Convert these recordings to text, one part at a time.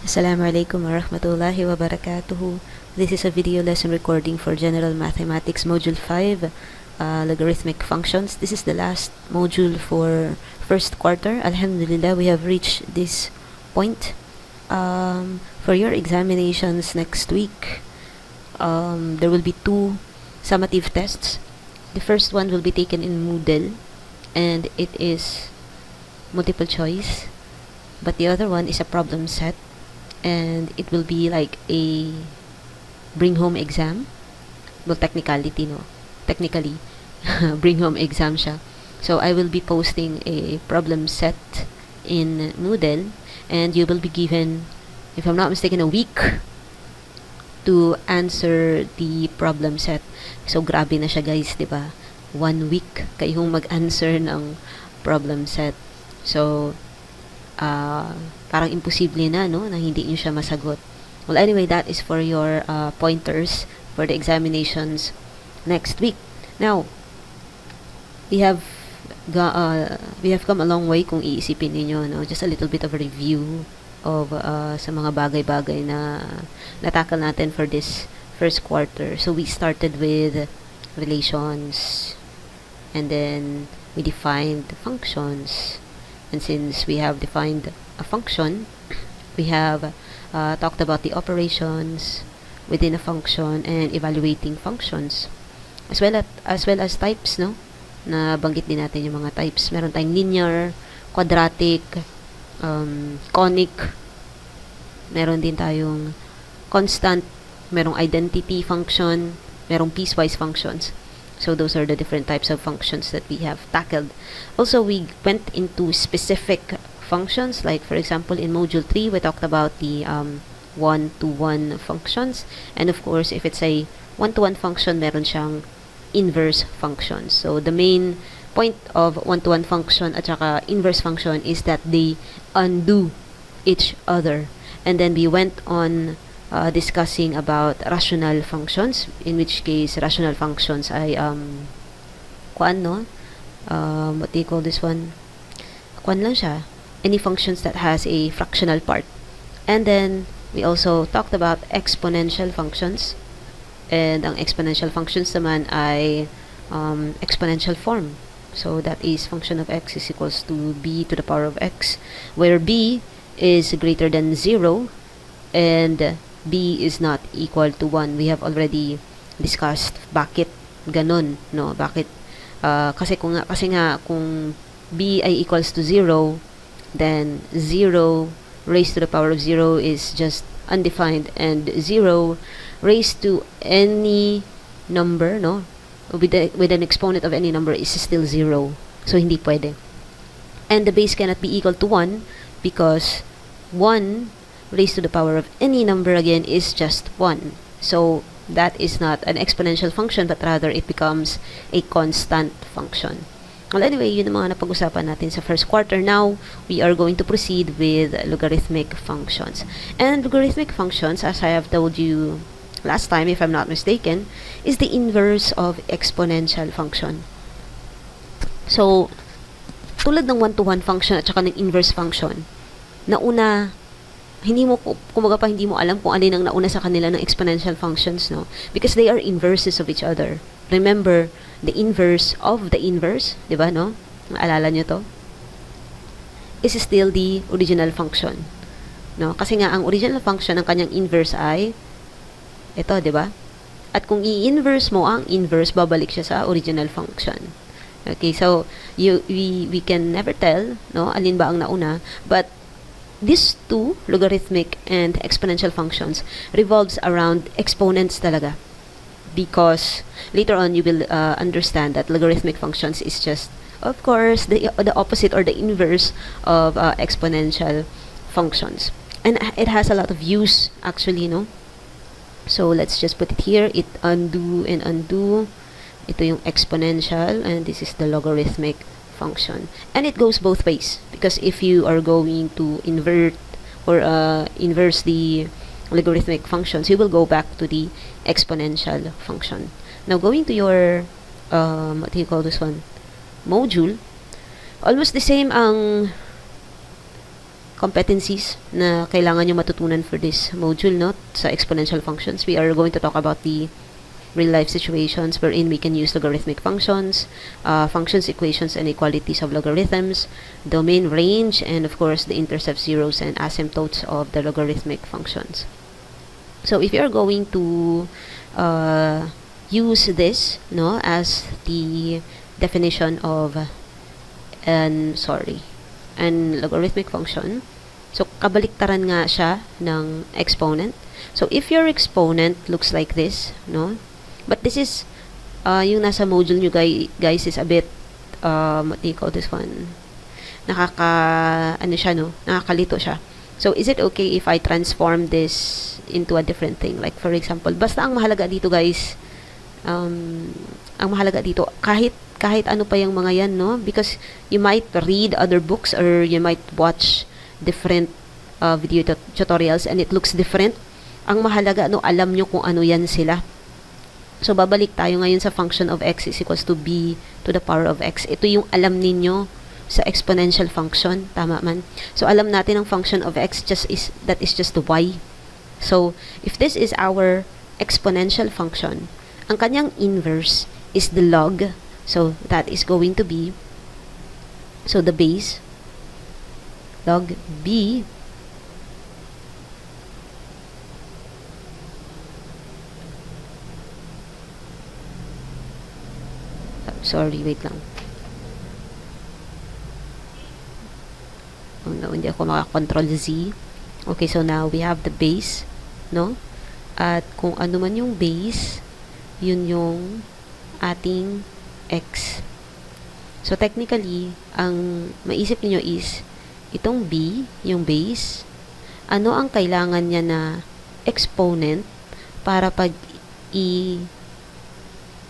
Assalamualaikum warahmatullahi wabarakatuh. This is a video lesson recording for General Mathematics Module 5, Logarithmic Functions. This is the last module for first quarter. Alhamdulillah, we have reached this point. For your examinations next week, there will be two summative tests. The first one will be taken in Moodle, and it is multiple choice. But the other one is a problem set. And it will be like a bring home exam. Well, technically bring home exam siya. So I will be posting a problem set in Moodle, and you will be given, if I'm not mistaken, a week to answer the problem set. So grabe na siya, guys, di ba? 1 week kayong mag-answer ng problem set. So parang imposible na, no, na hindi nyo siya masagot. Well, anyway, that is for your pointers for the examinations next week. Now, we have come a long way kung iisipin niyo, no? Just a little bit of a review of sa mga bagay-bagay na natakal natin for this first quarter. So we started with relations, and then we defined functions. And since we have defined a function, we have talked about the operations within a function and evaluating functions, as well as types, no? Na banggit din natin yung mga types. Meron tayong linear, quadratic, conic. Meron din tayong constant, merong identity function, merong piecewise functions. So those are the different types of functions that we have tackled. Also, we went into specific functions, like for example in module 3 we talked about the one-to-one functions, and of course if it's a one-to-one function, meron siyang inverse functions. So the main point of one-to-one function at saka inverse function is that they undo each other. And then we went on discussing about rational functions, in which case rational functions ay what do you call this one? Lang siya, any functions that has a fractional part. And then we also talked about exponential functions, and ang exponential functions naman ay exponential form. So that is function of x is equals to b to the power of x, where b is greater than 0 and b is not equal to 1. We have already discussed bakit ganon, no? Bakit kasi kung b ay equals to 0, then 0 raised to the power of 0 is just undefined, and 0 raised to any number, no, with an exponent of any number is still 0. So hindi pwede. And the base cannot be equal to 1 because 1 raised to the power of any number again is just 1. So that is not an exponential function, but rather it becomes a constant function. Well, anyway, yun ang mga napag-usapan natin sa first quarter. Now, we are going to proceed with logarithmic functions. And logarithmic functions, as I have told you last time, if I'm not mistaken, is the inverse of exponential function. So, tulad ng one-to-one function at saka ng inverse function, nauna, hindi mo alam kung alin ang nauna sa kanila ng exponential functions, no? Because they are inverses of each other. Remember, the inverse of the inverse, di ba, no? Naalala nyo to? Is still the original function, no? Kasi nga, ang original function ng kanyang inverse ay ito, di ba? At kung i-inverse mo ang inverse, babalik siya sa original function. Okay, so we can never tell, no, alin ba ang nauna, but these two, logarithmic and exponential functions, revolves around exponents talaga. Because later on you will understand that logarithmic functions is just, of course, the opposite or the inverse of exponential functions. And it has a lot of use, actually, no? So let's just put it here. It undo and undo. Ito yung exponential, and this is the logarithmic function. And it goes both ways, because if you are going to invert or inverse the logarithmic functions, you will go back to the exponential function. Now, going to your what do you call this one, module, almost the same ang competencies na kailangan nyo matutunan for this module, no? Sa exponential functions, we are going to talk about the real-life situations wherein we can use logarithmic functions, functions, equations, and inequalities of logarithms, domain range, and of course, the intercepts, zeros, and asymptotes of the logarithmic functions. So if you are going to use this, no, as the definition of an logarithmic function, so kabaliktaran nga siya ng exponent. So if your exponent looks like this, no, but this is yung nasa module nyo guys is a bit what do you call this one, nakakalito siya. So is it okay if I transform this into a different thing? Like for example, basta ang mahalaga dito guys, ang mahalaga dito, kahit ano pa yung mga yan, no? Because you might read other books or you might watch different video tutorials and it looks different. Ang mahalaga, no, alam nyo kung ano yan sila. So, babalik tayo ngayon sa function of x is equals to b to the power of x. Ito yung alam ninyo sa exponential function. Tama man. So, alam natin ang function of x that is just the y. So, if this is our exponential function, ang kanyang inverse is the log. So, that is going to be, so the base, log b sorry, wait lang. Oh no, hindi ako makakontrol Z. Okay, so now we have the base, no? At kung ano man yung base, yun yung ating x. So technically, ang maisip niyo is itong b, yung base, ano ang kailangan niya na exponent para pag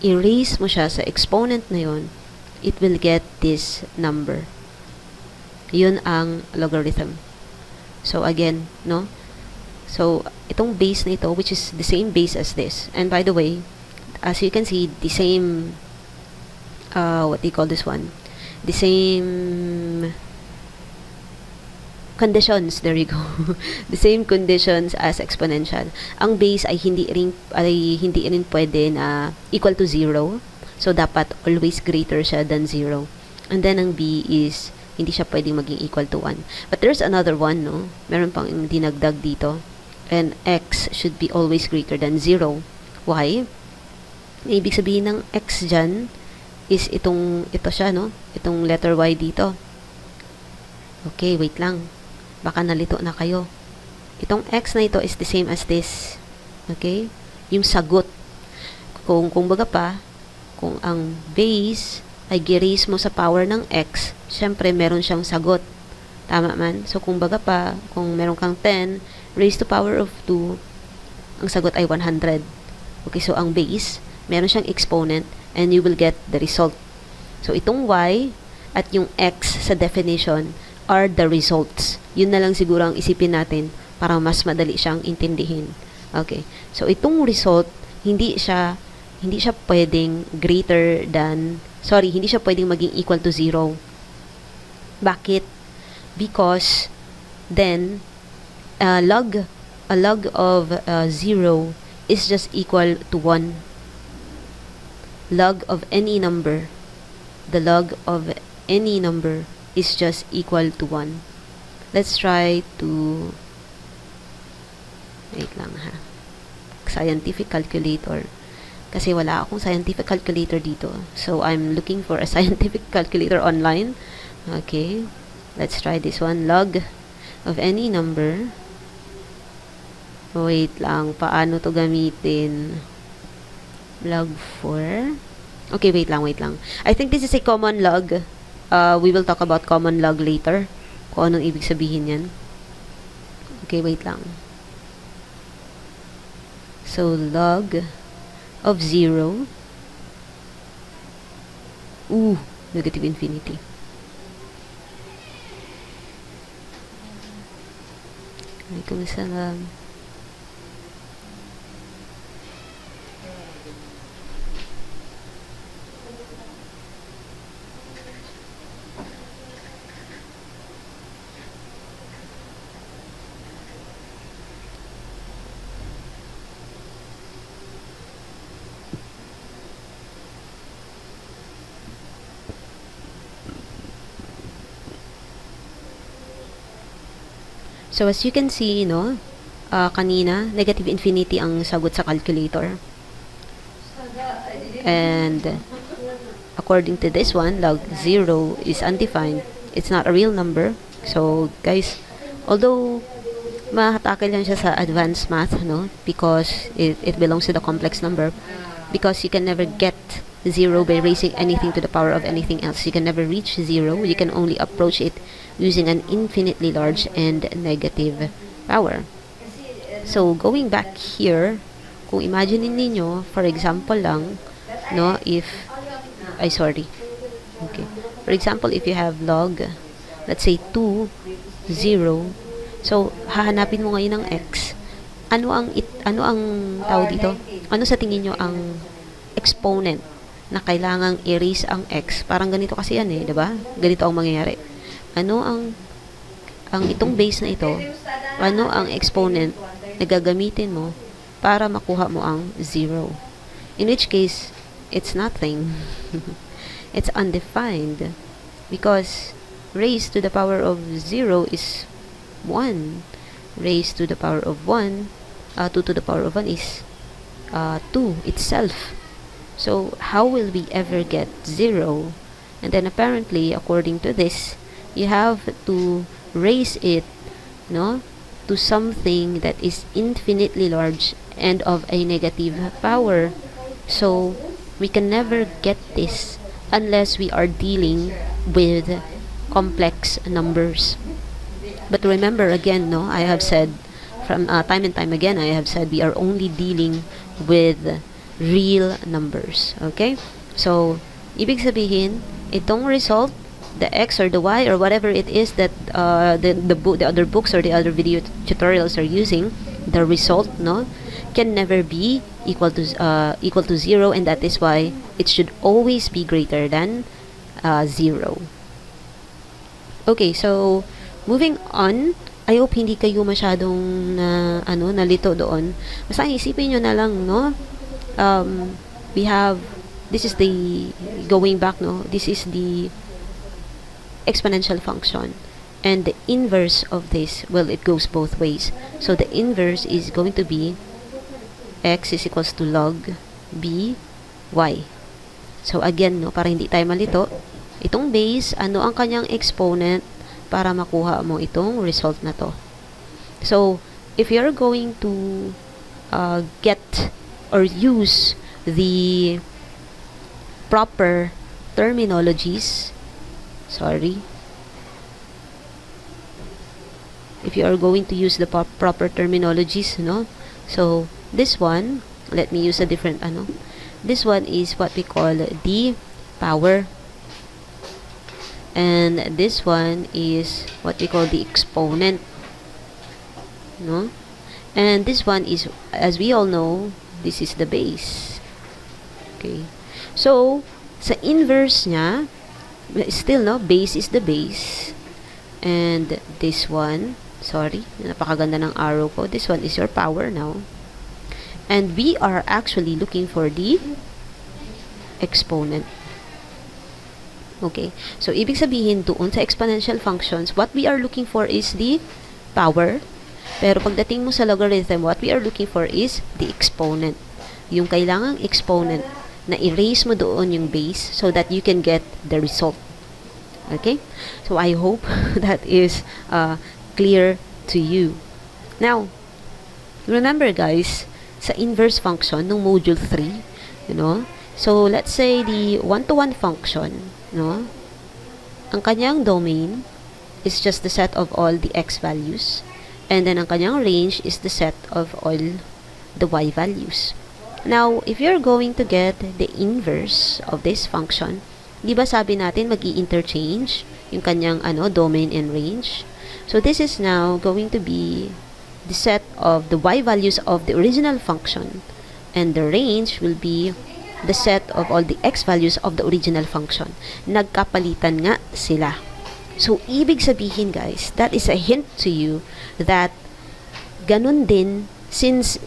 erase mo siya sa exponent na yun, it will get this number. Yun ang logarithm. So again, no? So itong base na ito, which is the same base as this. And by the way, as you can see, the same what do you call this one? The same conditions, there you go. The same conditions as exponential. Ang base ay hindi rin pwede na equal to 0. So dapat always greater siya than 0. And then ang b is hindi siya pwedeng maging equal to 1. But there's another one, no? Meron pang dinagdag dito. And x should be always greater than 0. Why? Ibig sabihin ng x dyan is ito siya, no? Itong letter y dito. Okay, wait lang. Baka nalito na kayo. Itong x na ito is the same as this. Okay? Yung sagot. Kung baga pa, kung ang base ay gi-raise mo sa power ng x, syempre meron siyang sagot. Tama man? So, kung baga pa, kung meron kang 10, raised to power of 2, ang sagot ay 100. Okay, so ang base, meron siyang exponent, and you will get the result. So, itong y at yung x sa definition are the results. Yun na lang siguro ang isipin natin para mas madali siyang intindihin. Okay. So, itong result, hindi siya pwedeng greater than, hindi siya pwedeng maging equal to 0. Bakit? Because then, a log of 0 is just equal to 1. Log of any number, the log of any number is just equal to 1. Let's try to, wait lang ha, scientific calculator. Kasi wala akong scientific calculator dito. So, I'm looking for a scientific calculator online. Okay. Let's try this one. Log of any number. Wait lang. Paano to gamitin? Log 4. Okay, wait lang. I think this is a common log. We will talk about common log later. Kung anong ibig sabihin yan. Okay, wait lang. So, log of 0. Negative infinity. Waalaikumsalam. So as you can see, no, kanina, negative infinity ang sagot sa calculator. And according to this one, log 0 is undefined. It's not a real number. So, guys, although matatakil lang siya sa advanced math, no, because it belongs to the complex number, because you can never get 0 by raising anything to the power of anything else. You can never reach 0. You can only approach it using an infinitely large and negative power. So, going back here, kung imagine ninyo, for example lang, no, if, okay. For example, if you have log, let's say 2, 0, so, hahanapin mo ngayon ng x. Ano ang tawag dito? Ano sa tingin nyo ang exponent na kailangang erase ang x? Parang ganito kasi yan eh, diba? Ganito ang mangyayari. Ano ang itong base na ito, ano ang exponent na gagamitin mo para makuha mo ang 0? In which case, it's nothing. It's undefined because raised to the power of 0 is 1. Raised to the power of 1, 2 to the power of 1 is 2 itself. So, how will we ever get 0? And then apparently, according to this, you have to raise it, no, to something that is infinitely large and of a negative power. So, we can never get this unless we are dealing with complex numbers. But remember again, no, I have said from time and time again, I have said we are only dealing with real numbers. Okay? So, ibig sabihin, itong result, the X or the Y or whatever it is that the other books or the other video tutorials are using, the result, no, can never be equal to 0, and that is why it should always be greater than 0. Okay, so moving on, I hope hindi kayo masyadong nalito doon. Basta isipin nyo na lang, no? This is the, going back, no? This is the exponential function. And the inverse of this, well, it goes both ways. So the inverse is going to be x is equals to log b y. So again, no, para hindi tayo malito, itong base, ano ang kanyang exponent para makuha mo itong result na to. So, if you're going to get or use the proper terminologies, if you are going to use the proper terminologies, no? So, this one, let me use a different, this one is what we call the power. And this one is what we call the exponent, no? And this one is, as we all know, this is the base. Okay. So, sa inverse niya, still, no, base is the base. And this one, napakaganda ng arrow ko. This one is your power now. And we are actually looking for the exponent. Okay. So, ibig sabihin doon sa exponential functions, what we are looking for is the power. Pero pagdating mo sa logarithm, what we are looking for is the exponent. Yung kailangang exponent na erase mo doon yung base so that you can get the result. Okay? So, I hope that is clear to you. Now, remember guys, sa inverse function ng module 3, so let's say the one-to-one function, no? Ang kanyang domain is just the set of all the x values, and then ang kanyang range is the set of all the y values. Now, if you're going to get the inverse of this function, di ba sabi natin mag-i-interchange yung kanyang domain and range? So this is now going to be the set of the y values of the original function, and the range will be the set of all the x values of the original function. Nagkapalitan nga sila. So, ibig sabihin guys, that is a hint to you that ganun din, since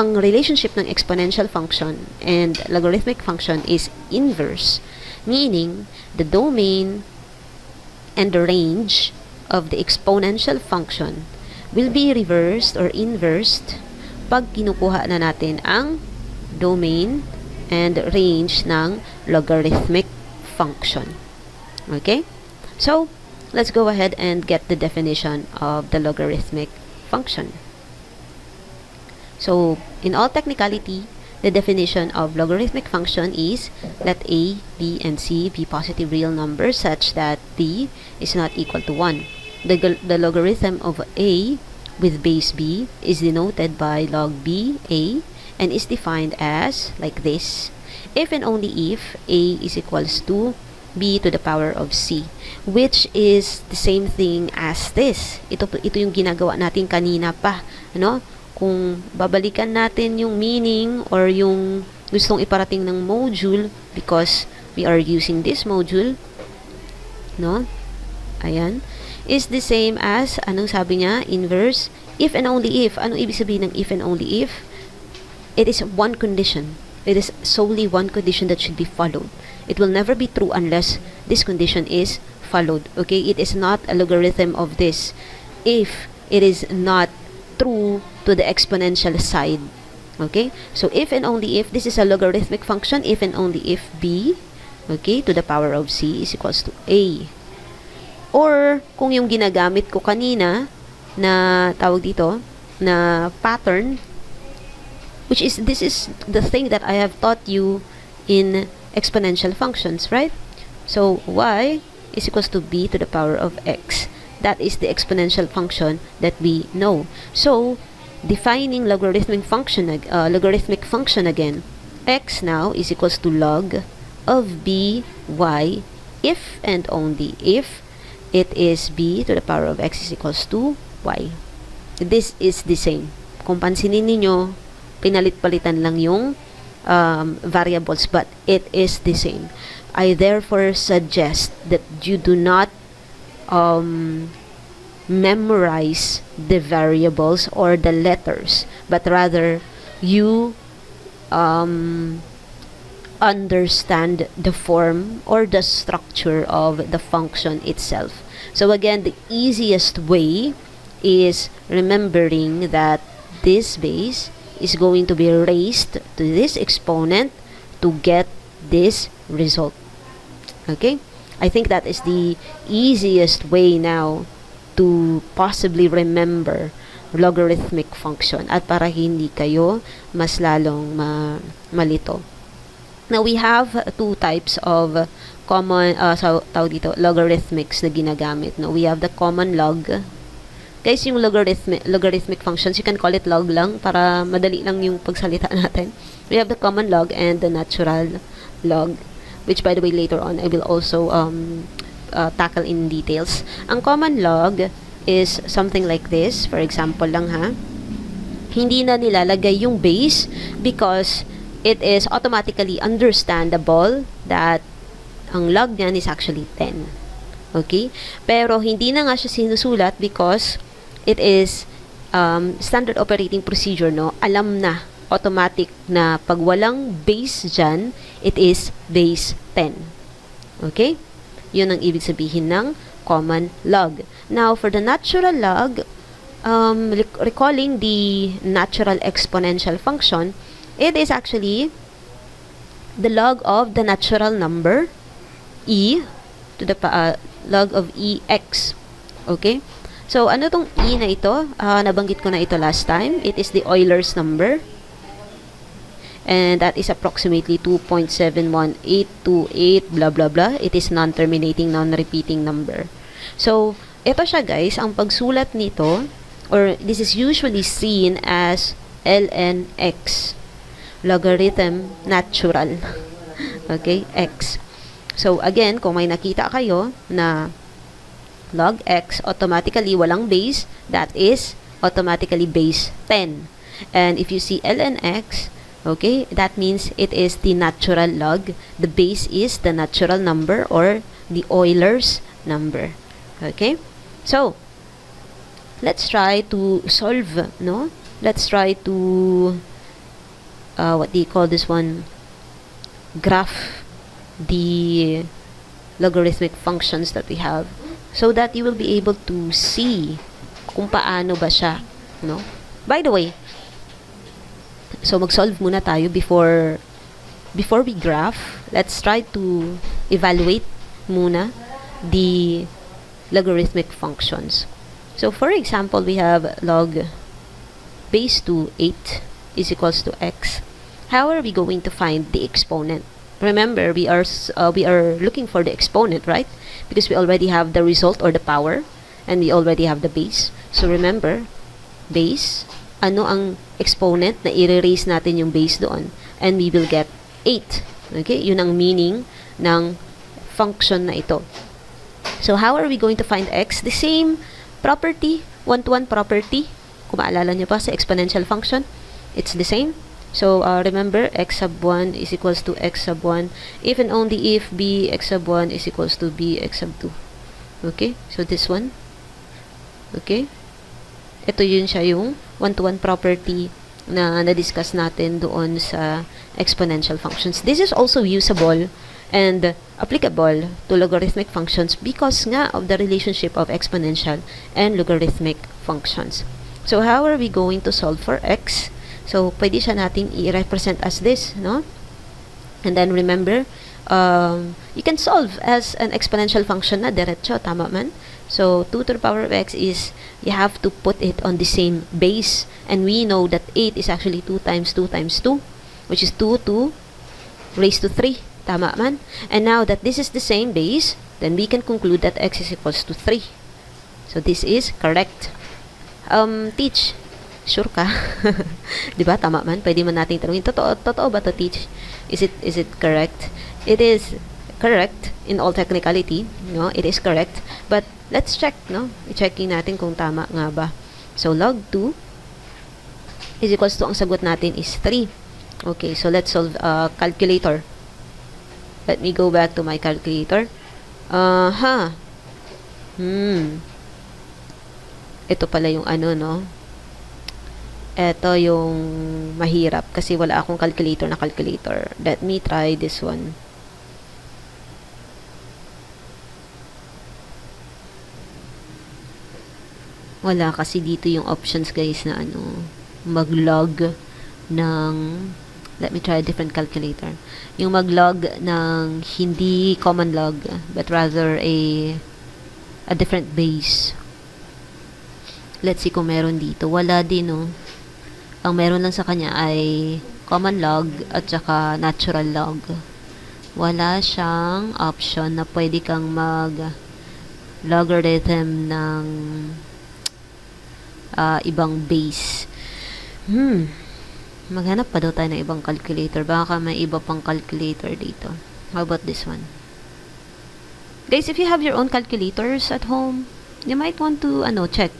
ang relationship ng exponential function and logarithmic function is inverse, meaning the domain and the range of the exponential function will be reversed or inversed pag kinukuha na natin ang domain and range ng logarithmic function. Okay? So, let's go ahead and get the definition of the logarithmic function. So, in all technicality, the definition of logarithmic function is let a, b, and c be positive real numbers such that d is not equal to 1. The logarithm of a with base b is denoted by log b a and is defined as like this. If and only if a is equals to b to the power of c, which is the same thing as this. Ito yung ginagawa natin kanina pa, no? Kung babalikan natin yung meaning or yung gustong iparating ng module, because we are using this module, no? Ayan. Is the same as, anong sabi niya? Inverse. If and only if. Anong ibig sabihin ng if and only if? It is one condition. It is solely one condition that should be followed. It will never be true unless this condition is followed. Okay? It is not a logarithm of this if it is not true to the exponential side. Okay? So, if and only if, this is a logarithmic function, if and only if b, okay, to the power of c is equals to a. Or, kung yung ginagamit ko kanina, na tawag dito, na pattern, which is, this is the thing that I have taught you in exponential functions, right? So, y is equals to b to the power of x. That is the exponential function that we know. So, defining logarithmic function again, x now is equals to log of b y if and only if it is b to the power of x is equals to y. This is the same. Kung pansinin ninyo, pinalit-palitan lang yung variables, but it is the same. I therefore suggest that you do not memorize the variables or the letters, but rather you understand the form or the structure of the function itself. So again, the easiest way is remembering that this base is going to be raised to this exponent to get this result. Okay? I think that is the easiest way now to possibly remember logarithmic function at para hindi kayo mas lalong malito. Now, we have two types of common logarithmics na ginagamit. No? We have the common log. Guys, yung logarithmic functions, you can call it log lang para madali lang yung pagsalita natin. We have the common log and the natural log, which by the way later on I will also tackle in details. Ang common log is something like this. For example lang ha, hindi na nilalagay yung base because it is automatically understandable that ang log niyan is actually 10. Okay? Pero hindi na nga siya sinusulat because it is standard operating procedure, no? Alam na, automatic na pag walang base dyan, it is base 10. Okay? Yun ang ibig sabihin ng common log. Now, for the natural log, recalling the natural exponential function, it is actually the log of the natural number e to the log of ex. Okay? So, ano tong e na ito? Nabanggit ko na ito last time. It is the Euler's number. And that is approximately 2.71828 blah blah blah. It is non-terminating, non-repeating number. So, ito siya guys, ang pagsulat nito, or this is usually seen as ln x. Logarithm natural. Okay? X. So, again, kung may nakita kayo na log x, automatically walang base, that is automatically base 10. And if you see ln x, okay, that means it is the natural log. The base is the natural number or the Euler's number. Okay? So, let's try to solve, no? Let's try to what do you call this one? Graph the logarithmic functions that we have so that you will be able to see kung paano ba siya, no? By the way, so mag-solve muna tayo before we graph. Let's try to evaluate muna the logarithmic functions. So for example, we have log base 2 8 is equals to x. How are we going to find the exponent? Remember, we are looking for the exponent, right? Because we already have the result or the power, and we already have the base. So remember, base, ano ang exponent na i-raise natin yung base doon, and we will get 8. Okay? Yun ang meaning ng function na ito. So how are we going to find x? The same property, one-to-one property. Kung maalala nyo pa sa exponential function, it's the same. So remember, x sub 1 is equals to x sub 1 if and only if bx sub 1 is equals to bx sub 2. Okay? So this one. Okay? Ito yun siya yung one-to-one property na na-discuss natin doon sa exponential functions. This is also usable and applicable to logarithmic functions because nga of the relationship of exponential and logarithmic functions. So how are we going to solve for x? So pwede siya nating i-represent as this, no? And then remember, you can solve as an exponential function na diretso, tama man? So 2 to the power of x is, you have to put it on the same base, and we know that 8 is actually 2 times 2 times 2, which is 2 to raised to 3, tama man? And now that this is the same base, then we can conclude that x is equals to 3. So this is correct. Teach, sure ka? Diba, tama man? Pwede man nating tanungin, totoo ba to, teach? Is it correct? It is correct in all technicality, no? It is correct. But let's check, no? I-checking natin kung tama nga ba. So log 2 is equals to, ang sagot natin is 3. Okay, so let's solve calculator. Let me go back to my calculator. Ito pala yung ano, no? Ito yung mahirap kasi wala akong calculator na calculator. Let me try this one. Wala kasi dito yung options, guys, na ano, mag-log ng, let me try a different calculator. Yung mag-log ng hindi common log, but rather a different base. Let's see kung meron dito. Wala din, no? Ang meron lang sa kanya ay common log at saka natural log. Wala siyang option na pwede kang mag-logarithm ng ibang base. Maghanap pa daw tayo ng ibang calculator. Baka may iba pang calculator dito. How about this one? Guys, if you have your own calculators at home, you might want to, check.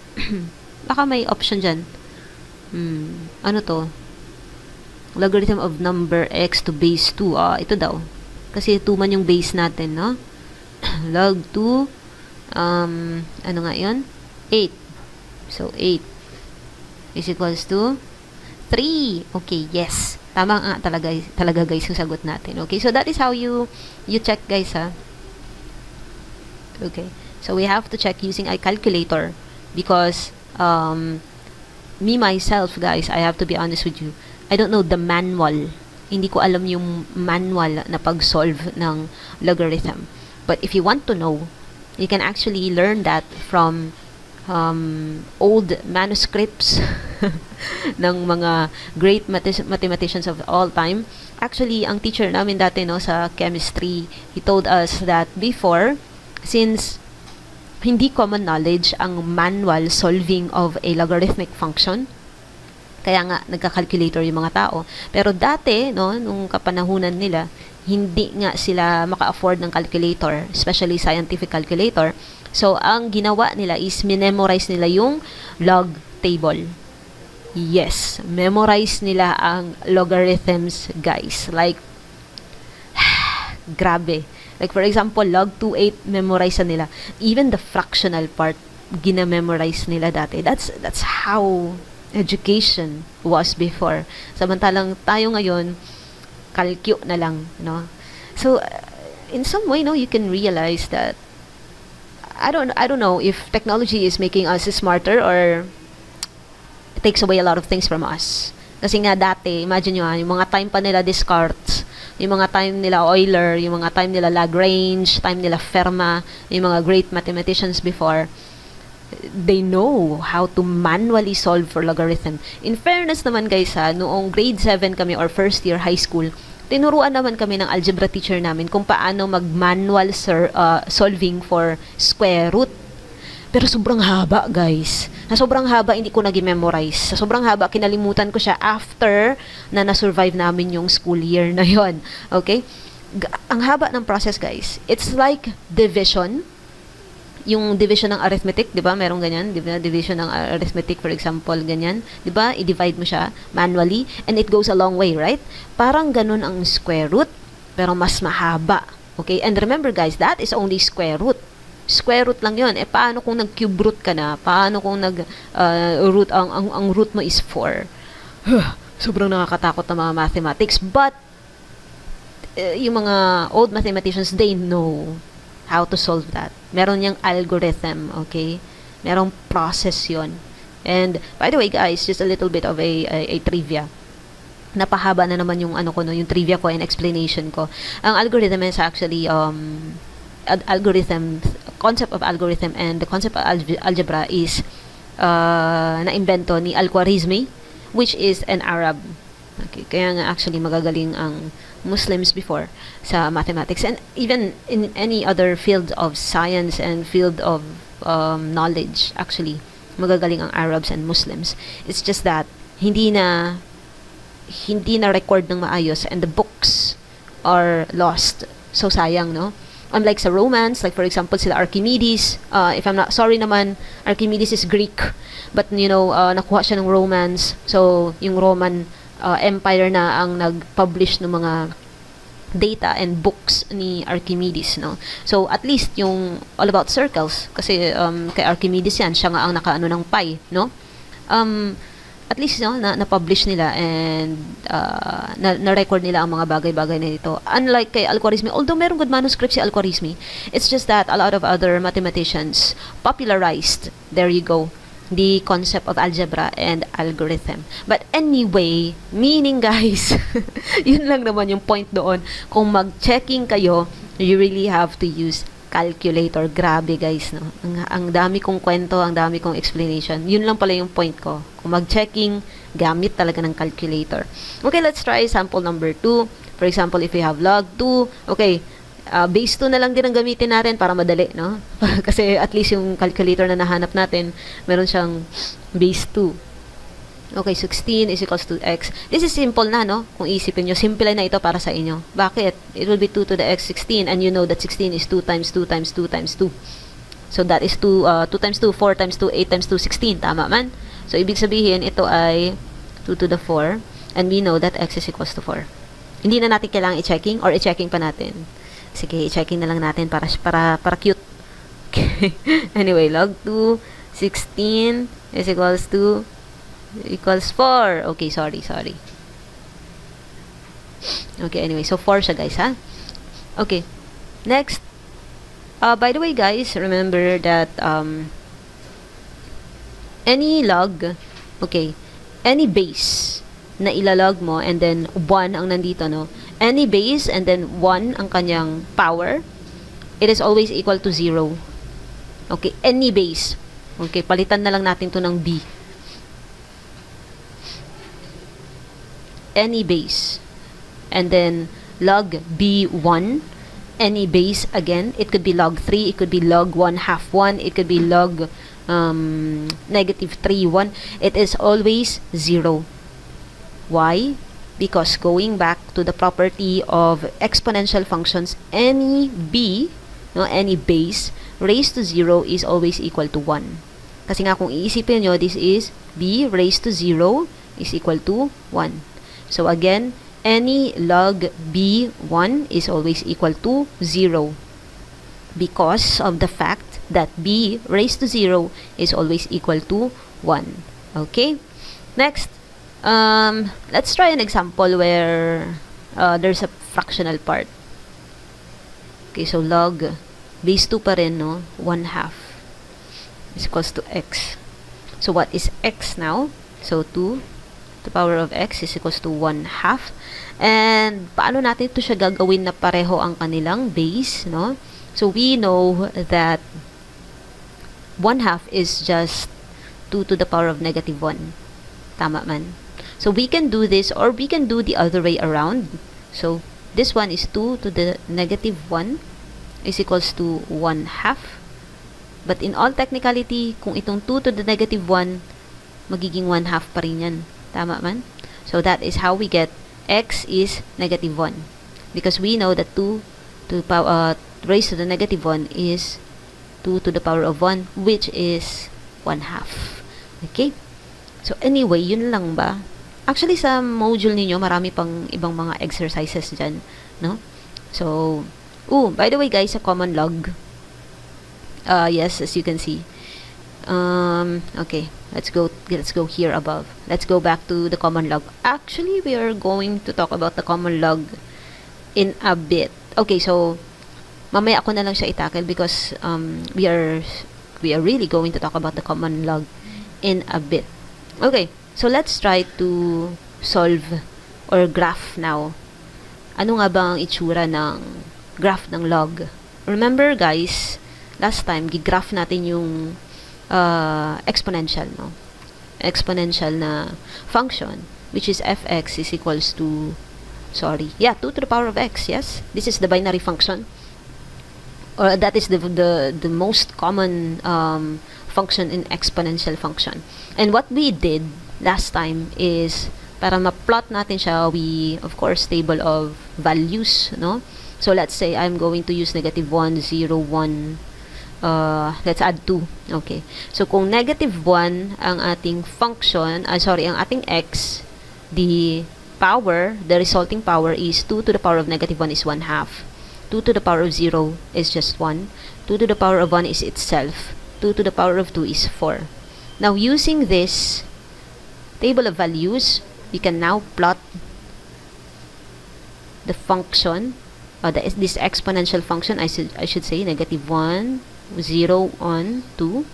Baka may option dyan. Ano to? Logarithm of number x to base 2. Ito daw. Kasi 2 man yung base natin, no? Log 2, ano nga yun? 8. So, 8 is equals to 3. Okay, yes. Tama nga talaga guys yung sagot natin. Okay, so that is how you check, guys, ha? Okay. So, we have to check using a calculator because, me myself, guys, I have to be honest with you, I don't know the manual. Hindi ko alam yung manual na pag-solve ng logarithm. But if you want to know, you can actually learn that from old manuscripts ng mga great mathematicians of all time. Actually, ang teacher namin dati, no, sa chemistry, he told us that before, since hindi common knowledge ang manual solving of a logarithmic function, kaya nga nagka-calculator yung mga tao. Pero dati, no, nung kapanahunan nila, hindi nga sila maka-afford ng calculator, especially scientific calculator. So, ang ginawa nila is memorize nila yung log table. Yes, memorize nila ang logarithms, guys. Like, grabe. Like, for example, log 2/8, memorize nila. Even the fractional part, gina-memorize nila dati. That's how education was before. Samantalang tayo ngayon, calcu na lang, no? So, in some way, no, you can realize that I don't know if technology is making us smarter or takes away a lot of things from us. Kasi nga dati, imagine nyo yung mga time pa nila Descartes, yung mga time nila Euler, yung mga time nila Lagrange, time nila Fermat, yung mga great mathematicians before, they know how to manually solve for logarithm. In fairness naman guys noong grade 7 kami or first year high school, tinuruan naman kami ng algebra teacher namin kung paano mag-manual solving for square root. Pero sobrang haba, guys. Na sobrang haba, hindi ko nag-memorize. Sa sobrang haba, kinalimutan ko siya after na na-survive namin yung school year na yon. Okay? Ang haba ng process, guys. It's like division. Yung division ng arithmetic, di ba? Merong ganyan. Di ba? Division ng arithmetic, for example, ganyan. Di ba? I-divide mo siya manually. And it goes a long way, right? Parang ganun ang square root, pero mas mahaba. Okay? And remember, guys, that is only square root. Square root lang yon. Paano kung nag-cube root ka na? Paano kung root, ang root mo is 4? Sobrang nakakatakot na mga mathematics. But, yung mga old mathematicians, they know how to solve that. Meron yung algorithm, okay? Merong process yon. And, by the way, guys, just a little bit of a trivia. Napahaba na naman yung yung trivia ko and explanation ko. Ang algorithm is actually, concept of algorithm and the concept of algebra is na-invento ni Al-Khwarizmi, which is an Arab. Okay, kaya nga actually magagaling ang Muslims before sa mathematics and even in any other field of science and field of knowledge. Actually, magagaling ang Arabs and Muslims. It's just that hindi na record ng maayos and the books are lost. So sayang, no? Unlike sa Romans, like for example sila Archimedes, if I'm not sorry naman, Archimedes is Greek, but nakuha siya ng Romans, so yung Roman Empire na ang nag-publish ng mga data and books ni Archimedes, no? So at least yung all about circles, kasi kay Archimedes yan, siya nga ang nakaano ng pi, no? At least na-publish nila and na-record nila ang mga bagay-bagay na ito. Unlike kay Al-Khwarizmi, although meron good manuscript si Al-Khwarizmi, it's just that a lot of other mathematicians popularized, there you go, the concept of algebra and algorithm. But anyway, meaning guys, yun lang naman yung point doon. Kung mag-checking kayo, you really have to use calculator. Grabe guys, no? Ang dami kong kwento, ang dami kong explanation. Yun lang pala yung point ko. Kung mag-checking, gamit talaga ng calculator. Okay, let's try sample number 2. For example, if we have log 2, okay, base 2 na lang din ang gamitin natin para madali, no? Kasi at least yung calculator na nahanap natin, meron siyang base 2. Okay, 16 is equals to x. This is simple na, no? Kung isipin nyo, simple na ito para sa inyo. Bakit? It will be 2 to the x 16 and you know that 16 is 2 times 2 times 2 times 2. So that is 2 times 2, 4 times 2, 8 times 2, 16. Tama man? So, ibig sabihin, ito ay 2 to the 4 and we know that x is equals to 4. Hindi na natin kailangan i-checking or i-checking pa natin. Sige, i-checking na lang natin para cute. Okay. Anyway, log 2, 16 is equals 4. Okay, sorry. Okay, anyway, so 4 siya guys, ha? Okay, next. By the way guys, remember that any log, okay, any base na ilalog mo and then 1 ang nandito, no? Any base and then 1 ang kanyang power, it is always equal to 0. Okay, any base. Okay, palitan na lang natin to ng b. Any base and then log b1, any base again, it could be log 3, it could be log 1 half 1, it could be log negative 3 1. It is always 0. Why? Because going back to the property of exponential functions, any b, no, any base raised to 0 is always equal to 1. Kasi nga kung iisipin nyo, this is b raised to 0 is equal to 1. So again, any log b1 is always equal to 0 because of the fact that b raised to 0 is always equal to 1. Okay? Next, let's try an example where there's a fractional part. Okay, so log base 2 pa rin, no? 1/2 is equals to x. So what is x now? So 2 to the power of x is equals to 1/2. And paano natin ito siya gagawin na pareho ang kanilang base, no? So we know that 1/2 is just 2 to the power of negative 1. Tama man. So we can do this, or we can do the other way around. So this one is 2 to the negative 1 is equals to 1/2. But in all technicality, kung itong 2 to the negative 1, magiging 1/2 pa rin yan. Tama man? So that is how we get x is negative 1. Because we know that 2 to the power, raised to the negative 1 is 2 to the power of 1, which is 1/2. Okay? So anyway, yun lang ba? Actually, sa module ninyo, marami pang ibang mga exercises dyan, no? So, by the way guys, sa common log, yes, as you can see, okay, let's go here above. Let's go back to the common log. Actually, we are going to talk about the common log in a bit. Okay, so, mamaya ako na lang siya itackle because, we are really going to talk about the common log in a bit. Okay, so let's try to solve or graph now. Ano nga ba ang itsura ng graph ng log? Remember guys, last time gigraph natin yung exponential, no? Exponential na function, which is fx is equals to 2 to the power of x. Yes, this is the binary function, or that is the most common function in exponential function. And what we did last time is, para ma-plot natin siya, we, of course, table of values, no? So, let's say, I'm going to use negative 1, 0, 1, let's add 2. Okay. So, kung negative 1 ang ating function, ang ating x, the resulting power is 2 to the power of negative 1 is 1/2. 2 to the power of 0 is just 1. 2 to the power of 1 is itself. 2 to the power of 2 is 4. Now, using this table of values, we can now plot the function, this exponential function, I should say, negative 1, 0, 1, 2.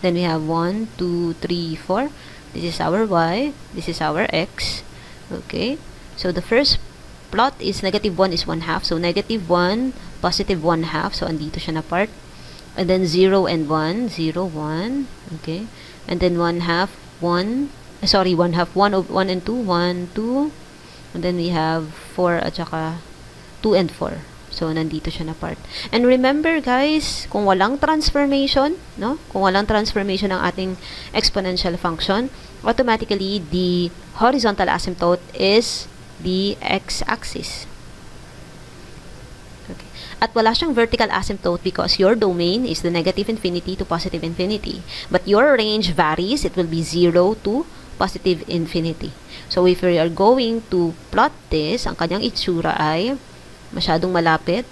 Then we have 1, 2, 3, 4. This is our y. This is our x. Okay. So, the first plot is negative 1 is 1/2. So, negative 1, positive 1/2. So, andito siya na part. And then 0 and 1, 0, 1. Okay. And then 1/2, 1. 1 and 2, 1, 2. And then we have 4 at saka 2 and 4. So, nandito siya na part. And remember guys, kung walang transformation, no? Kung walang transformation ng ating exponential function, automatically, the horizontal asymptote is the x-axis. Okay. At wala siyang vertical asymptote because your domain is the negative infinity to positive infinity. But your range varies. It will be 0 to positive infinity. So, if we are going to plot this, ang kanyang itsura ay masyadong malapit.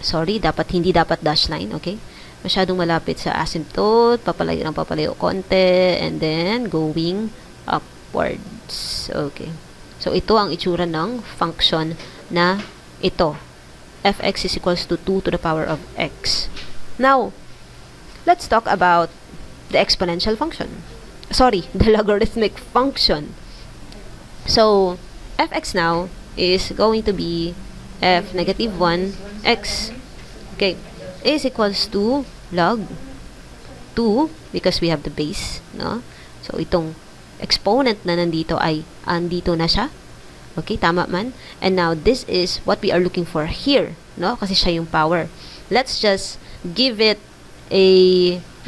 Hindi dapat dash line, okay? Masyadong malapit sa asymptote, papalayo konti, and then going upwards. Okay. So, ito ang itsura ng function na ito. Fx is equals to 2 to the power of x. Now, let's talk about the exponential function. The logarithmic function. So, fx now is going to be f negative 1 x. Okay. Is equals to log 2 because we have the base, no? So, itong exponent na nandito ay andito na siya. Okay, tama man. And now, this is what we are looking for here, no? Kasi siya yung power. Let's just give it a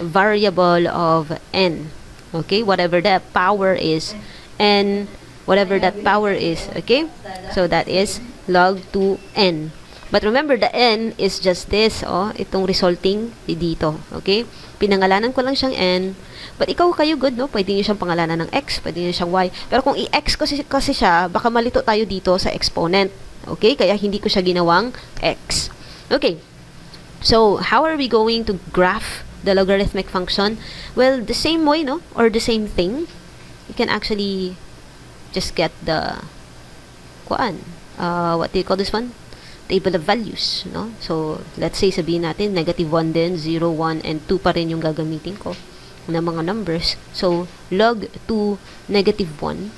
variable of n. Okay, whatever that power is, n, whatever that power is, okay? So, that is log 2n. But remember, the n is just this, itong resulting dito, okay? Pinangalanan ko lang siyang n, but kayo good, no? Pwede nyo siyang pangalanan ng x, pwede nyo siyang y. Pero kung i-x kasi siya, baka malito tayo dito sa exponent, okay? Kaya hindi ko siya ginawang x. Okay, so how are we going to graph the logarithmic function? Well, the same way, no? Or the same thing. You can actually just get the what do you call this one? table of values, no? So, let's say, sabihin natin, negative 1 din, 0, 1, and 2 pa rin yung gagamitin ko na mga numbers. So, log 2, negative 1.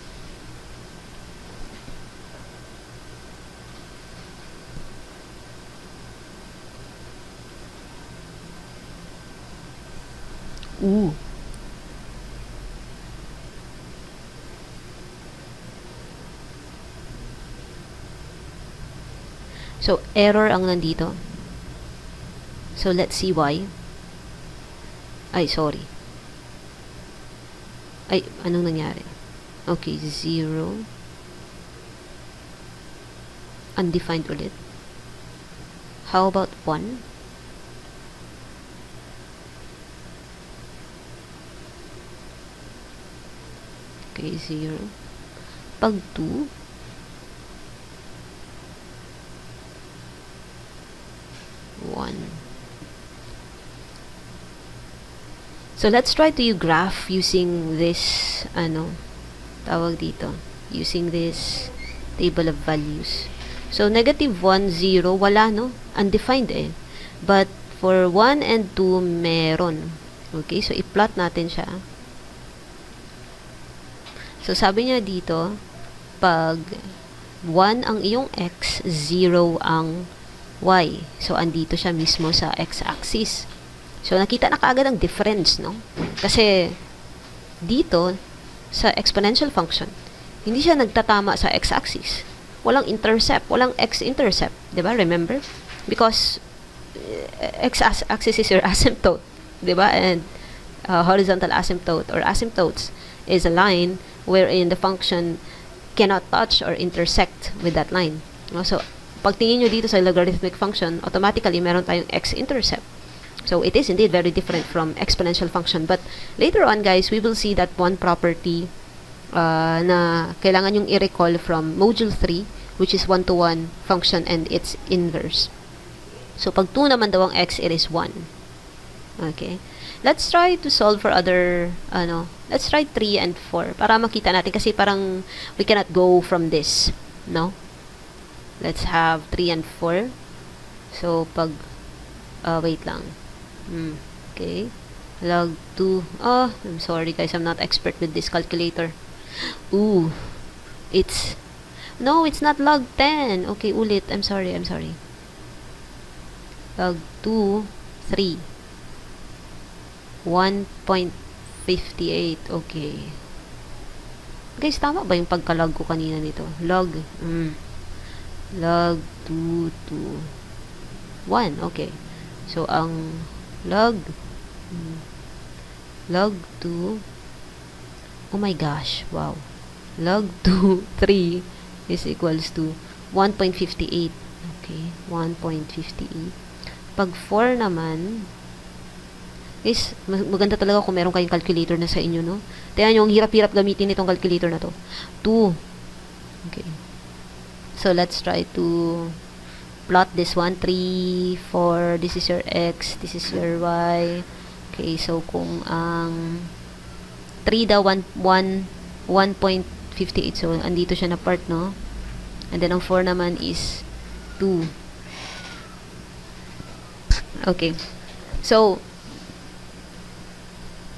Ooh. So, error ang nandito. So, let's see why. Ay, sorry. Ay, anong nangyari? Okay, 0. Undefined ulit. How about 1? Okay, 0. Pag 2, so, let's try to graph using this, tawag dito, using this table of values. So, negative 1, 0, wala, no? Undefined eh. But, for 1 and 2, meron. Okay, so, i-plot natin siya. So, sabi niya dito, pag 1 ang iyong x, 0 ang y. So, andito siya mismo sa x-axis. So, nakita na kaagad ang difference, no? Kasi, dito, sa exponential function, hindi siya nagtatama sa x-axis. Walang intercept, walang x-intercept. Diba? Remember? Because, x-axis is your asymptote. Diba? And, horizontal asymptote or asymptotes is a line wherein the function cannot touch or intersect with that line. No? So, pagtingin nyo dito sa logarithmic function, automatically, meron tayong x-intercept. So, it is indeed very different from exponential function. But, later on, guys, we will see that one property na kailangan yung i-recall from module 3, which is 1-to-1 function and its inverse. So, pag 2 naman daw ang x, it is 1. Okay? Let's try to solve for other, let's try 3 and 4 para makita natin kasi parang we cannot go from this, no? Let's have 3 and 4. So, pag, wait lang. Okay. Log 2. Oh, I'm sorry guys. I'm not expert with this calculator. Ooh. No, it's not log 10. Okay, ulit. I'm sorry. Log 2, 3. 1.58. Okay. Guys, tama ba yung pagkalog ko kanina nito? Log. Log 2 to 1. Okay. So, ang log 2, oh my gosh, wow. Log 2, 3 is equals to 1.58. Okay, 1.58. Pag 4 naman, guys, maganda talaga kung meron kayong calculator na sa inyo, no? Tingnan nyo, ang hirap-hirap gamitin itong calculator na to. 2. Okay. So, let's try to plot this one. 3, 4, this is your x, this is your y. Okay, so kung ang 3 daw 1.58, so andito siya na part, no? And then ang 4 naman is 2. Okay. So,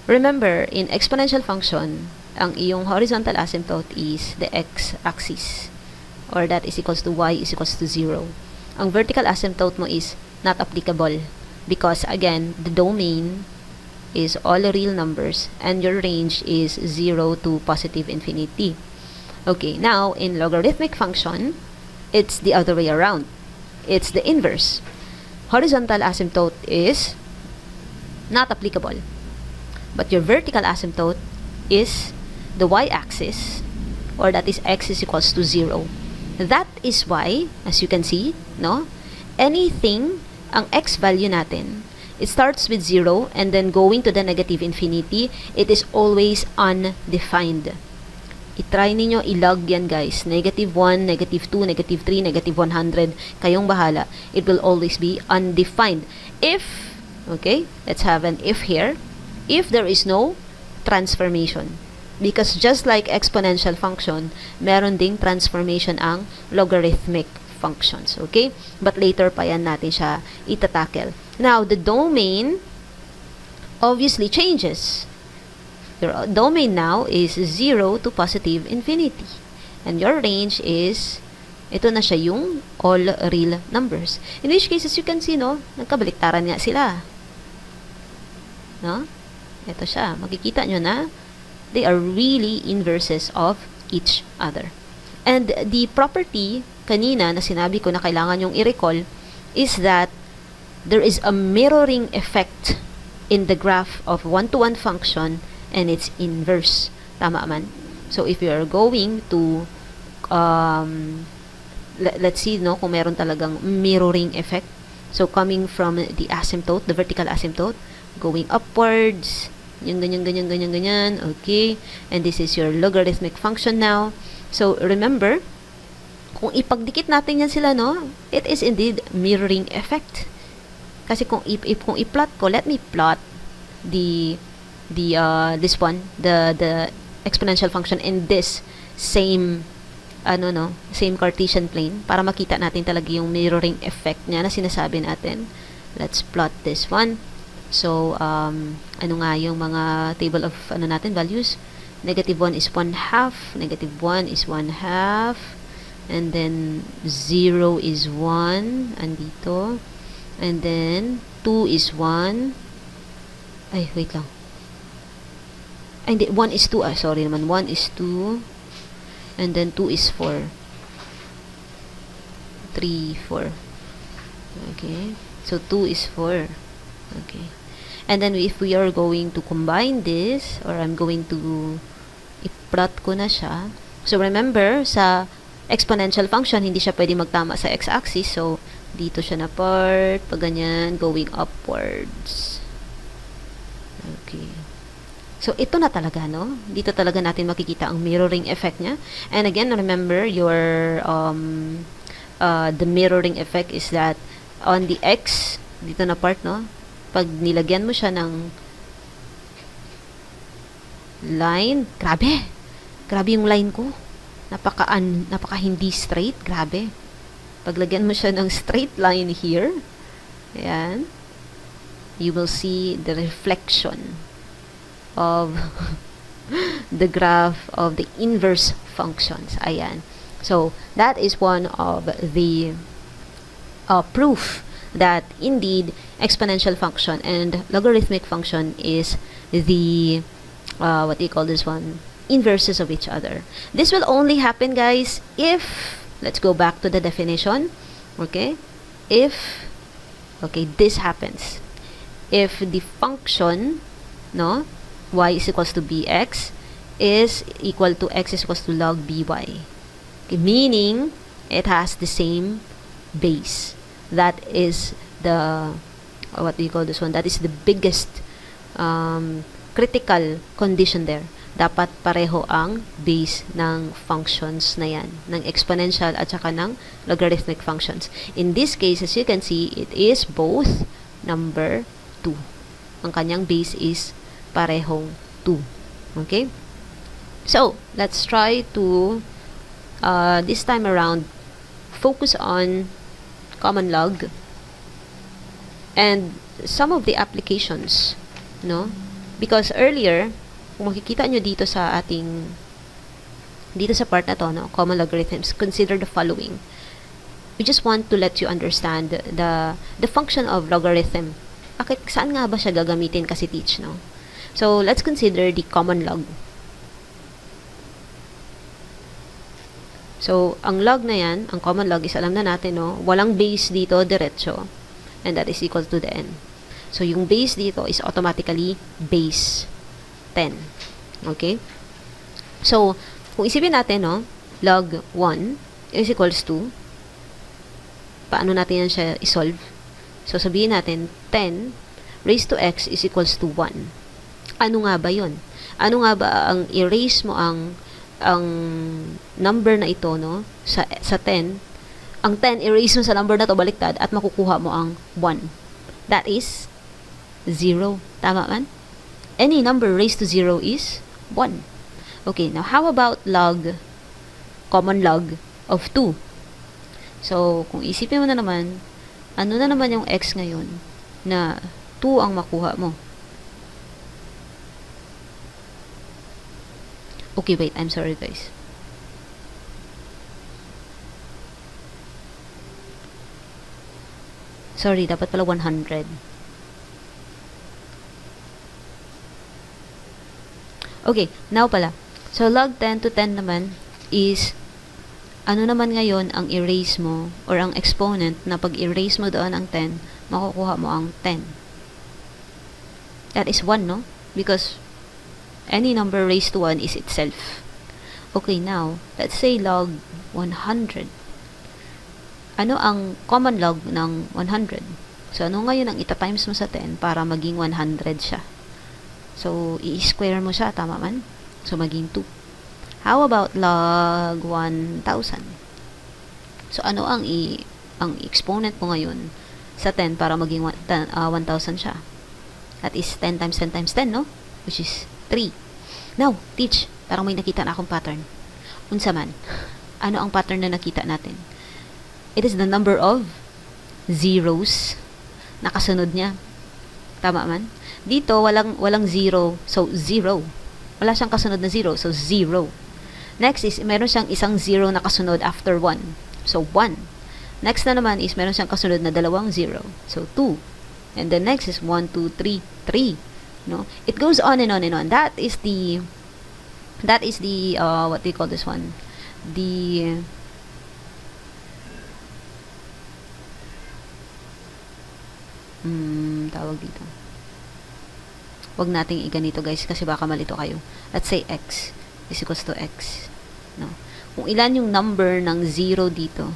remember, in exponential function, ang iyong horizontal asymptote is the x-axis, or that is equals to y is equals to 0. Ang vertical asymptote mo is not applicable because, again, the domain is all real numbers and your range is 0 to positive infinity. Okay, now, in logarithmic function, it's the other way around. It's the inverse. Horizontal asymptote is not applicable. But your vertical asymptote is the y-axis, or that is x is equals to 0. That is why, as you can see, no, anything, ang x value natin, it starts with 0 and then going to the negative infinity, it is always undefined. I-try ninyo i-log yan, guys. Negative 1, negative 2, negative 3, negative 100. Kayong bahala. It will always be undefined. If, okay, let's have an if here. If there is no transformation. Because just like exponential function, meron ding transformation ang logarithmic functions. Okay? But later pa yan natin siya itatackle. Now, the domain obviously changes. Your domain now is 0 to positive infinity. And your range is, ito na siya yung all real numbers. In which cases, you can see, no, nagkabaliktaran nga sila. No? Ito siya. Makikita nyo na they are really inverses of each other. And the property kanina na sinabi ko na kailangan yung i-recall is that there is a mirroring effect in the graph of one-to-one function and its inverse. Tama man? So, if you are going to let's see, no, kung meron talagang mirroring effect. So, coming from the asymptote, the vertical asymptote, going upwards, yung ganyan. Okay. And this is your logarithmic function now. So, remember, kung ipagdikit natin yan sila, no, it is indeed mirroring effect. Kasi kung i-plot ko, let me plot this one, the exponential function in this same same Cartesian plane para makita natin talaga yung mirroring effect niya na sinasabi natin. Let's plot this one. So, ano nga yung mga table of natin values? -1 is 1/2, -1 is 1/2, and then 0 is 1, andito, and then 2 is 1. Ay, wait lang. Ay, hindi, 1 is 2, sorry naman, 1 is 2, and then 2 is 4. 3, 4. Okay. So, 2 is 4. Okay. And then, if we are going to combine this, or I'm going to i-plot ko na siya. So, remember, sa exponential function, hindi siya pwede magtama sa x-axis. So, dito siya na part, pag ganyan, going upwards. Okay. So, ito na talaga, no? Dito talaga natin makikita ang mirroring effect niya. And again, remember, your the mirroring effect is that on the x, dito na part, no? Pag nilagyan mo siya ng line, grabe yung line ko. Napaka hindi straight, grabe. Paglagyan mo siya ng straight line here, ayan, you will see the reflection of the graph of the inverse functions. Ayan. So, that is one of the proof that indeed exponential function and logarithmic function is the what do you call this one? Inverses of each other. This will only happen, guys, if, let's go back to the definition. Okay? If, okay, this happens. If the function, no, y is equals to bx is equal to x is equals to log by. Okay, meaning it has the same base. That is the, what do you call this one? That is the biggest critical condition there. Dapat pareho ang base ng functions na yan, ng exponential at saka ng logarithmic functions. In this case, as you can see, it is both number 2. Ang kanyang base is parehong 2. Okay? So, let's try to, this time around, focus on common log and some of the applications, no? Because earlier, kung makikita nyo dito sa ating, dito sa part na to, no, common logarithms, consider the following. We just want to let you understand the function of logarithm. Bakit, saan nga ba siya gagamitin kasi teach, no? So, let's consider the common log. So, ang log na yan, ang common log is, alam na natin, no, walang base dito, diretso. And that is equal to the n. So, yung base dito is automatically base 10. Okay? So, kung isipin natin, no, log 1 is equals to, paano natin yan siya isolve? So, sabihin natin, 10 raised to x is equals to 1. Ano nga ba yun? Ano nga ba ang erase mo ang number na ito, no, sa 10, ang 10 erase mo sa number na to baliktad at makukuha mo ang 1. That is 0. Tama man? Any number raised to 0 is 1. Okay, now how about log, common log of 2? So, kung isipin mo na naman, ano na naman yung x ngayon na 2 ang makuha mo? Okay, wait. I'm sorry, guys. Sorry, dapat pala 100. Okay, now pala. So, log 10 to 10 naman is, ano naman ngayon ang erase mo or ang exponent na pag erase mo doon ang 10, makukuha mo ang 10. That is 1, no? Because any number raised to 1 is itself. Okay, now, let's say log 100. Ano ang common log ng 100? So, ano ngayon ang ita-times mo sa 10 para maging 100 siya? So, i-square mo siya, tama man? So, maging 2. How about log 1,000? So, ano ang exponent mo ngayon sa 10 para maging 1,000 siya? That is 10 times 10 times 10, no? Which is 3. Now, teach. Parang may nakita na akong pattern. Unsa man? Ano ang pattern na nakita natin? It is the number of zeros na kasunod niya. Tama man? Dito, walang zero. So, 0. Wala siyang kasunod na 0. So, 0. Next is, meron siyang isang 0 na kasunod after 1. So, 1. Next na naman is, meron siyang kasunod na dalawang 0. So, 2. And the next is 1, 2, 3, 3. No? It goes on and on and on. That is the, what do you call this one? Tawag dito. Wag nating iganito, guys, kasi baka malito kayo. Let's say x is equals to x. No? Kung ilan yung number ng 0 dito,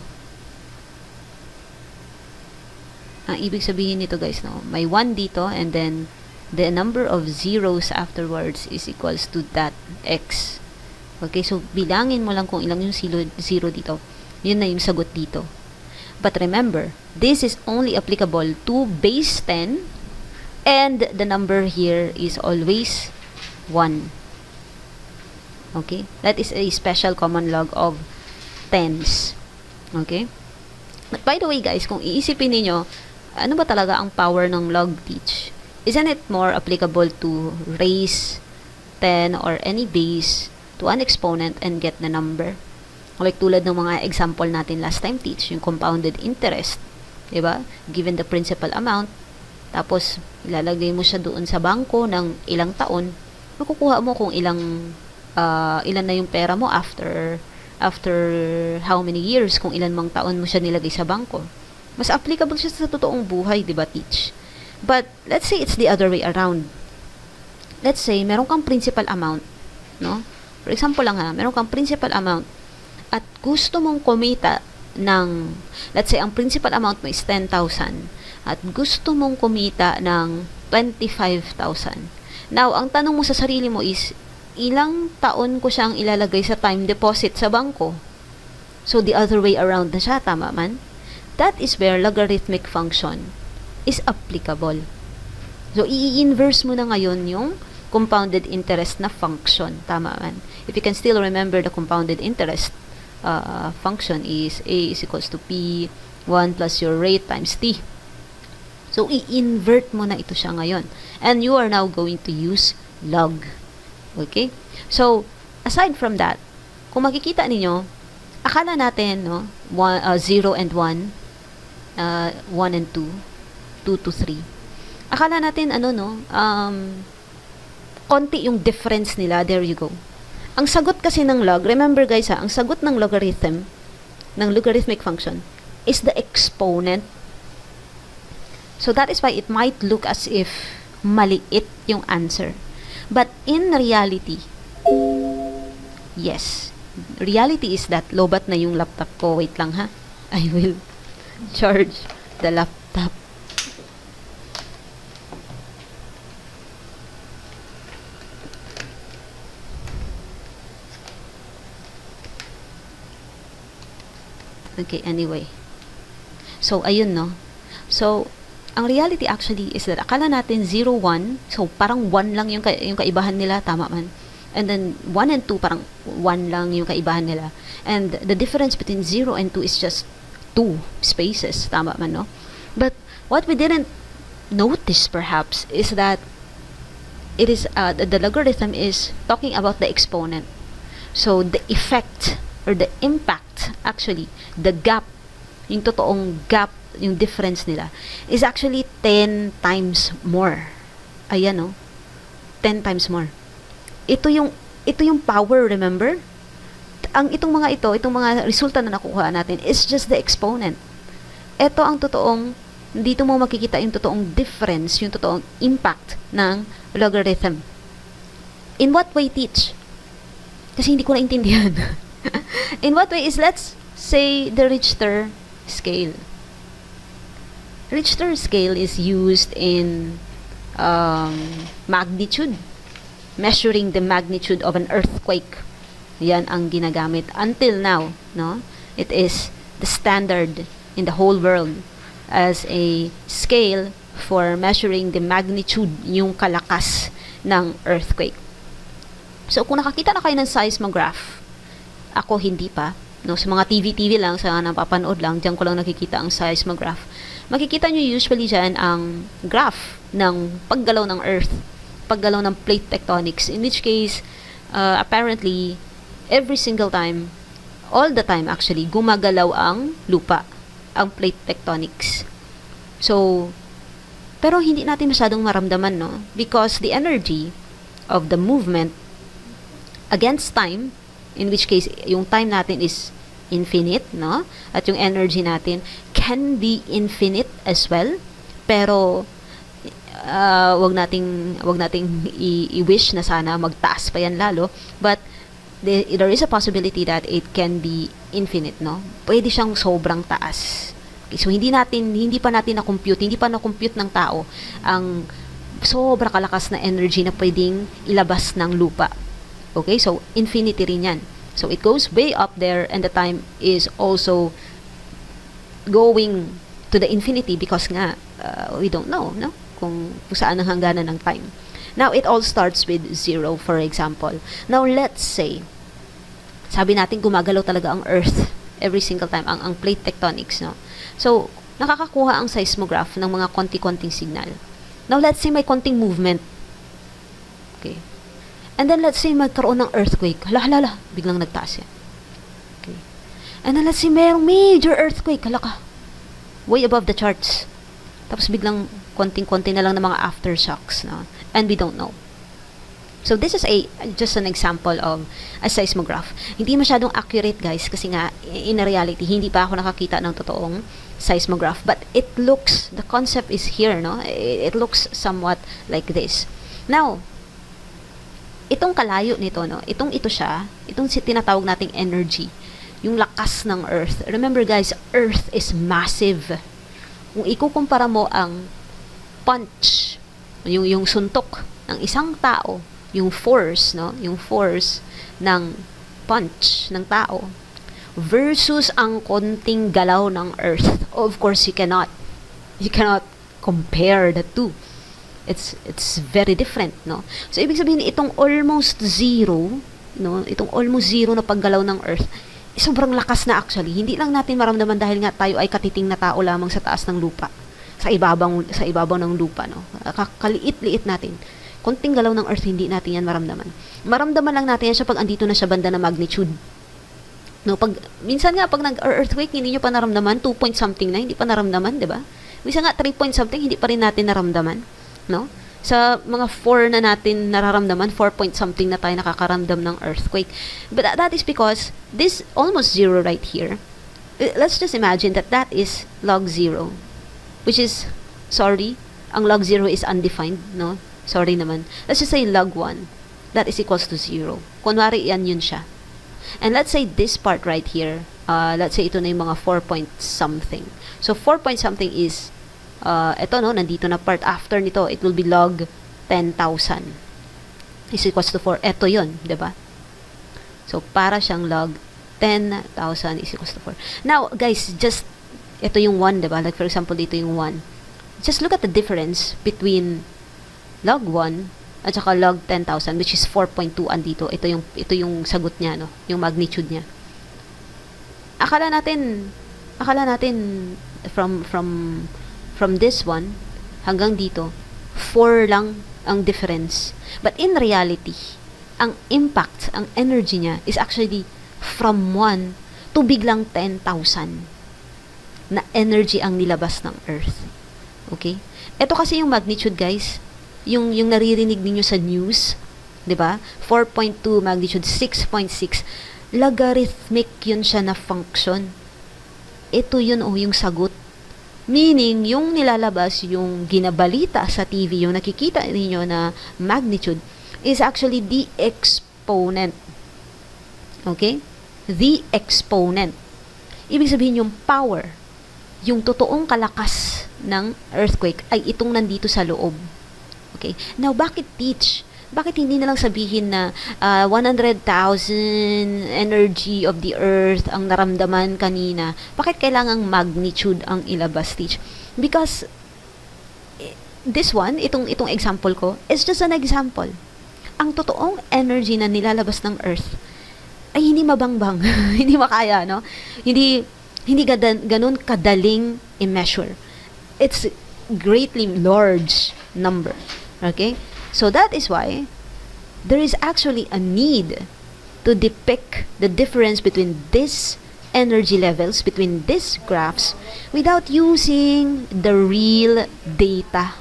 ang ibig sabihin nito, guys, no? May 1 dito, and then the number of zeros afterwards is equals to that x. Okay, so bilangin mo lang kung ilang yung 0 dito. Yun na yung sagot dito. But remember, this is only applicable to base 10, and the number here is always 1. Okay? That is a special common log of tens. Okay? But by the way, guys, kung iisipin niyo, ano ba talaga ang power ng log, teach? Isn't it more applicable to raise 10 or any base to an exponent and get the number? Like tulad ng mga example natin last time, teach, yung compounded interest. Diba? Given the principal amount, tapos ilalagay mo siya doon sa bangko ng ilang taon, makukuha mo kung ilan na yung pera mo after how many years, kung ilan mang taon mo siya nilagay sa bangko. Mas applicable siya sa totoong buhay, diba, teach? But let's say it's the other way around. Let's say meron kang principal amount, no? For example lang ha, meron kang principal amount at gusto mong kumita ng, let's say, ang principal amount mo is 10,000 at gusto mong kumita ng 25,000. Now, ang tanong mo sa sarili mo is, ilang taon ko siyang ilalagay sa time deposit sa bangko? So, the other way around na siya, tama man? That is where logarithmic function is applicable. So, i-inverse mo na ngayon yung compounded interest na function, tama man? If you can still remember the compounded interest function is A is equals to P1 plus your rate times T. So, i-invert mo na ito siya ngayon. And you are now going to use log. Okay? So, aside from that, kung makikita ninyo, akala natin, no, 0 and 1, 1 and 2, 2 to 3. Akala natin, konti yung difference nila. There you go. Ang sagot kasi ng log, remember guys ang sagot ng logarithm, ng logarithmic function, is the exponent. So that is why it might look as if maliit yung answer. But in reality, yes, reality is that lobat na yung laptop ko. Wait lang ha. I will charge the laptop. Okay, anyway. So, ayun, no? So, ang reality actually is that akala natin 0, 1. So, parang 1 lang yung kaibahan nila. Tama man. And then, 1 and 2, parang 1 lang yung kaibahan nila. And the difference between 0 and 2 is just 2 spaces. Tama man, no? But what we didn't notice perhaps is that it is the logarithm is talking about the exponent. So the effect or the impact, actually the gap, yung totoong gap, yung difference nila is actually 10 times more. Ayan, no? 10 times more. Ito yung power, remember? Itong mga resulta na nakuha natin is just the exponent. Ito ang totoong, dito mo makikita yung totoong difference, yung totoong impact ng logarithm. In what way, teach? Kasi hindi ko naintindihan. In what way is, let's say, the Richter scale. Richter scale is used in magnitude, measuring the magnitude of an earthquake. Yan ang ginagamit until now, no? It is the standard in the whole world as a scale for measuring the magnitude, yung kalakas ng earthquake. So, kung nakakita na kayo ng seismograph, ako hindi pa, no? Sa mga TV lang, sa napapanood lang, diyan ko lang nakikita ang seismograph. Makikita nyo usually dyan ang graph ng paggalaw ng earth, paggalaw ng plate tectonics, in which case, apparently, every single time, all the time actually, gumagalaw ang lupa, ang plate tectonics. So, pero hindi natin masyadong maramdaman, no? Because the energy of the movement against time, in which case, yung time natin is infinite, no? At yung energy natin can be infinite as well. Pero, wag nating i-wish na sana magtaas pa yan lalo. But, there is a possibility that it can be infinite, no? Pwede siyang sobrang taas. Okay, so hindi pa natin na-compute, hindi pa na-compute ng tao ang sobra kalakas na energy na pwedeng ilabas ng lupa. Okay, so infinity rin yan. So it goes way up there, and the time is also going to the infinity because nga we don't know, no? Kung saan ang hangganan ng time. Now it all starts with 0, for example. Now let's say, sabi natin gumagalaw talaga ang earth every single time, ang plate tectonics, no? So, nakakakuha ang seismograph ng mga konti-konting signal. Now, let's say may konting movement. Okay. And then, let's say magkaroon ng earthquake. Hala, biglang nagtaas yan. Okay. And then, let's say mayroong major earthquake. Hala ka. Way above the charts. Tapos, biglang konting-konti na lang ng mga aftershocks, no? And we don't know. So, this is just an example of a seismograph. Hindi masyadong accurate, guys, kasi nga, in reality, hindi pa ako nakakita ng totoong seismograph. But it looks, the concept is here, no? It looks somewhat like this. Now, itong kalayo nito, no? Ito siya, itong tinatawag nating energy, yung lakas ng Earth. Remember, guys, Earth is massive. Kung ikukumpara mo ang punch, yung suntok ng isang tao, yung force, no? Yung force ng punch ng tao versus ang konting galaw ng earth. Of course, you cannot compare the two. It's very different, no? So, ibig sabihin, itong almost zero, no? Itong almost zero na paggalaw ng earth, sobrang lakas na actually. Hindi lang natin maramdaman dahil nga tayo ay katiting na tao lamang sa taas ng lupa. Sa ibabaw ng lupa, no? Kaliit-liit natin. Konting galaw ng earth, hindi natin yan maramdaman. Maramdaman lang natin yan siya pag andito na siya banda na magnitude. No, minsan nga, pag nag-earthquake, hindi nyo pa naramdaman, 2 point something na, hindi pa naramdaman, di ba? Minsan nga, 3 point something, hindi pa rin natin naramdaman. No? Sa mga 4 na natin nararamdaman, 4 point something na tayo nakakaramdam ng earthquake. But that is because, this almost zero right here, let's just imagine that is log 0. Which is, sorry, ang log 0 is undefined, no? Sorry naman. Let's just say log 1. That is equals to 0. Kunwari, yun siya. And let's say this part right here, let's say ito na yung mga 4 point something. So, 4 point something is, ito, no, nandito na part. After nito, it will be log 10,000. Is equals to 4. Ito yun, diba? So, para siyang log 10,000 is equals to 4. Now, guys, just, ito yung 1, diba? Like, for example, dito yung 1. Just look at the difference between log 1 at saka log 10,000, which is 4.2 andito. Ito yung sagot niya, no? Yung magnitude niya. Akala akala natin from this one hanggang dito 4 lang ang difference. But in reality, ang impact, ang energy niya is actually from 1 to biglang 10,000 na energy ang nilabas ng Earth. Okay? Ito kasi yung magnitude, guys. Yung naririnig niyo sa news, 'di ba? 4.2 magnitude, 6.6. Logarithmic yun siya na function. Ito yun yung sagot. Meaning, yung nilalabas, yung ginabalita sa TV, yung nakikita niyo na magnitude, is actually the exponent. Okay? The exponent. Ibig sabihin yung power, yung totoong kalakas ng earthquake ay itong nandito sa loob. Okay? Now, bakit teach? Bakit hindi na lang sabihin na 100,000 energy of the earth ang naramdaman kanina? Bakit kailangang magnitude ang ilabas, teach? Because this one, itong example ko, is just an example. Ang totoong energy na nilalabas ng earth ay hindi mabangbang, hindi makaya, no? Hindi ganun kadaling i-measure. It's greatly large number. Okay? So that is why there is actually a need to depict the difference between these energy levels, between these graphs, without using the real data,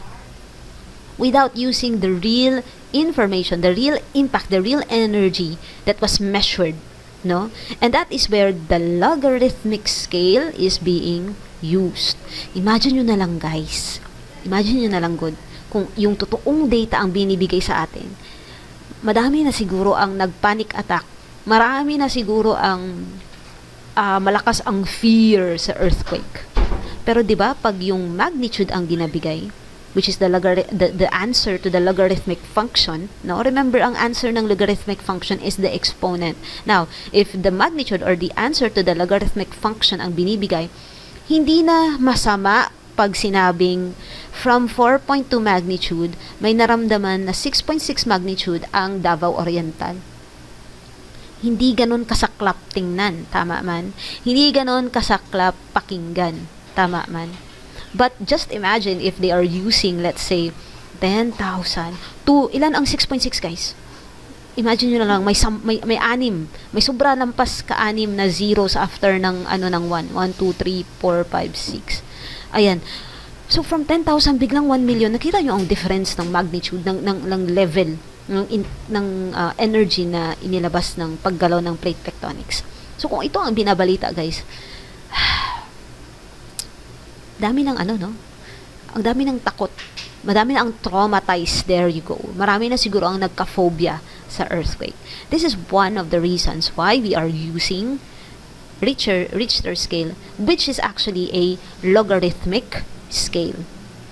without using the real information, the real impact, the real energy that was measured, no? And that is where the logarithmic scale is being used. Imagine nyo na lang, guys. Imagine nyo na lang, good, kung yung totoong data ang binibigay sa atin. Madami na siguro ang nagpanic attack. Marami na siguro ang malakas ang fear sa earthquake. Pero 'di ba, pag yung magnitude ang ginabigay, which is the answer to the logarithmic function, no? Remember, ang answer ng logarithmic function is the exponent. Now, if the magnitude or the answer to the logarithmic function ang binibigay, hindi na masama pag sinabing from 4.2 magnitude, may naramdaman na 6.6 magnitude ang Davao Oriental. Hindi ganon kasaklap tingnan, tama man. Hindi ganon kasaklap pakinggan, tama man. But just imagine if they are using, let's say, 10,000 to, ilan ang 6.6, guys? Imagine nyo na lang, may anim. May sobra lampas ka-anim na zeros after ng 1. 1, 2, 3, 4, 5, 6. Ayan. So, from 10,000, biglang 1 million. Nakita nyo ang difference ng magnitude, ng level, ng energy na inilabas ng paggalaw ng plate tectonics. So, kung ito ang binabalita, guys, dami ng no? Ang dami ng takot. Madami na ang traumatized. There you go. Marami na siguro ang nagka-phobia sa earthquake. This is one of the reasons why we are using Richter Scale, which is actually a logarithmic scale.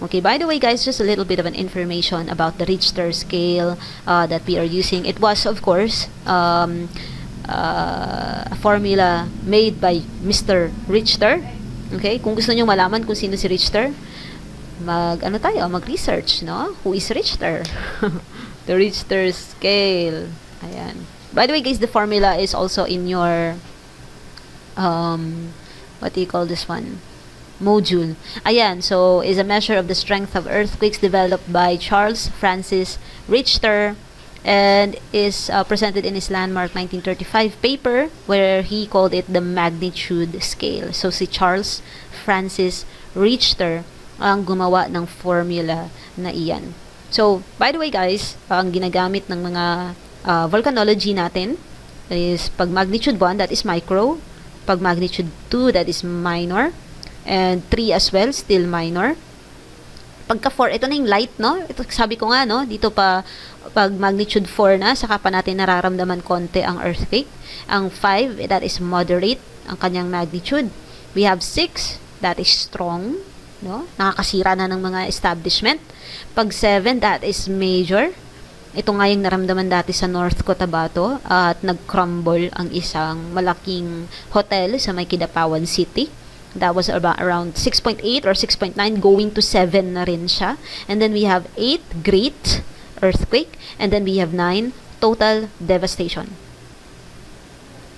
Okay, by the way, guys, just a little bit of an information about the Richter Scale that we are using. It was, of course, a formula made by Mr. Richter. Okay, kung gusto niyo malaman kung sino si Richter, mag-research, no? Who is Richter? The Richter Scale. Ayan. By the way, guys, the formula is also in your what do you call this one? Module. Ayan, so is a measure of the strength of earthquakes developed by Charles Francis Richter and is presented in his landmark 1935 paper where he called it the magnitude scale. So si Charles Francis Richter ang gumawa ng formula na iyan. So, by the way, guys, ang ginagamit ng mga volcanology natin is pag magnitude 1, that is micro. Pag magnitude 2, that is minor. And 3 as well, still minor. Pagka 4, ito na yung light, no? Ito, sabi ko nga, no? Dito pa, pag magnitude 4 na, saka pa natin nararamdaman konti ang earthquake. Ang 5, that is moderate, ang kanyang magnitude. We have 6, that is strong, no? Nakakasira na ng mga establishment. Pag 7, that is major. Ito nga yung naramdaman dati sa North Cotabato at nag-crumble ang isang malaking hotel sa may Kidapawan City. That was around 6.8 or 6.9 going to 7 na rin siya. And then we have 8 great earthquake and then we have 9 total devastation.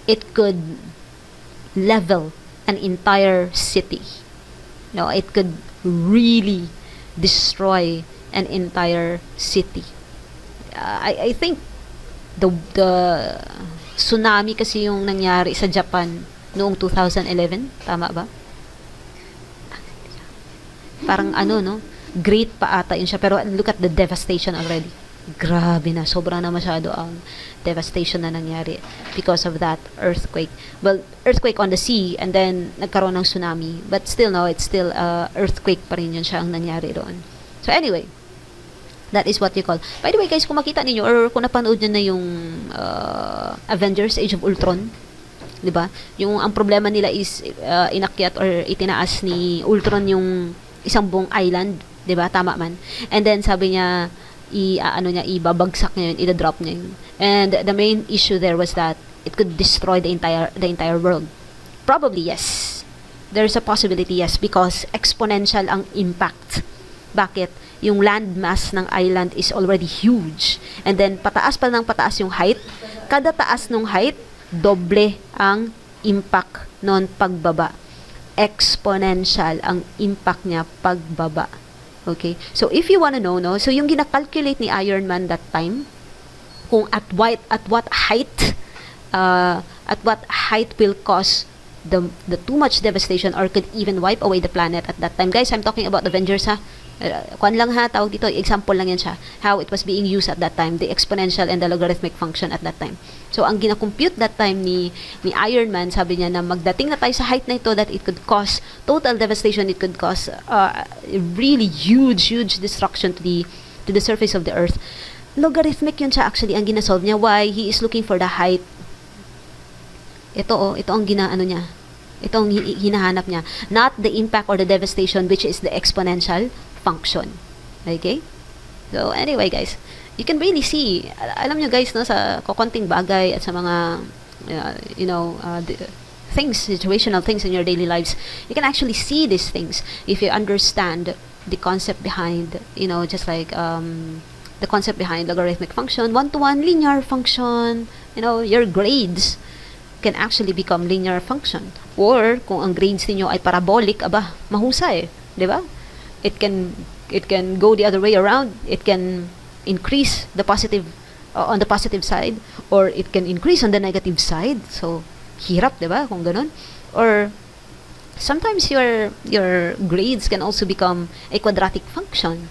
It could level an entire city. No, it could really destroy an entire city. I think the tsunami kasi yung nangyari sa Japan noong 2011, tama ba? Parang ano, no? Great pa ata yun siya, pero look at the devastation already. Grabe na, sobra na masyado ang devastation na nangyari because of that earthquake. Well, earthquake on the sea, and then nagkaroon ng tsunami, but still, no, it's still earthquake pa rin yun siya ang nangyari doon. So anyway, that is what you call. By the way, guys, kung makita ninyo or kung napanood nyo na yung Avengers Age of Ultron, 'di ba? Yung ang problema nila is inakyat or itinaas ni Ultron yung isang buong island, 'di ba? Tama man. And then sabi niya ibabagsak niya yun, i-drop niya yun. And the main issue there was that it could destroy the entire world. Probably yes. There's a possibility yes, because exponential ang impact. Bakit? Yung land mass ng island is already huge. And then pataas pa ng pataas yung height. Kada taas ng height, doble ang impact non pagbaba. Exponential ang impact niya pagbaba. Okay? So if you wanna know, no, so yung gina-calculate ni Iron Man that time, kung at what height will cause the too much devastation or could even wipe away the planet at that time. Guys, I'm talking about Avengers, ha. Kuan lang ha, tawag dito, example lang yan siya, how it was being used at that time, the exponential and the logarithmic function at that time. So ang gina-compute that time ni Iron Man, sabi niya na magdating na tayo sa height na ito that it could cause total devastation, it could cause really huge destruction to the surface of the earth. Logarithmic yun siya actually ang gina-solve niya. Why? He is looking for the height. Ito ang ginaano niya. Ito ang hinahanap niya. Not the impact or the devastation, which is the exponential function. Okay? So, anyway, guys, you can really see, alam nyo guys, no, sa kukunting bagay at sa mga, things, situational things in your daily lives, you can actually see these things if you understand the concept behind, just like, the concept behind logarithmic function, one-to-one linear function, your grades can actually become linear function. Or, kung ang grades niyo ay parabolic, mahusay, di ba? It can go the other way around. It can increase the positive on the positive side, or it can increase on the negative side. So hirap, 'di ba, kung ganun? Or sometimes your grades can also become a quadratic function,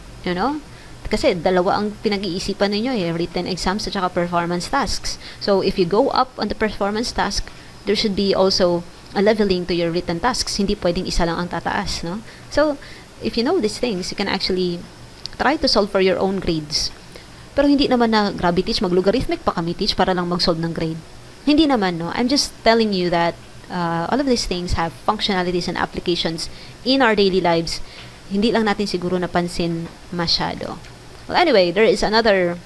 Kasi dalawa ang pinag-iisipan ninyo, written exams at saka performance tasks. So if you go up on the performance task, there should be also a leveling to your written tasks. Hindi pwedeng isa lang ang tataas, no? So if you know these things, you can actually try to solve for your own grades. Pero hindi naman na grabe teach, mag-logarithmic pa kami teach para lang mag-solve ng grade. Hindi naman, no? I'm just telling you that all of these things have functionalities and applications in our daily lives. Hindi lang natin siguro napansin masyado. Well, anyway, there is another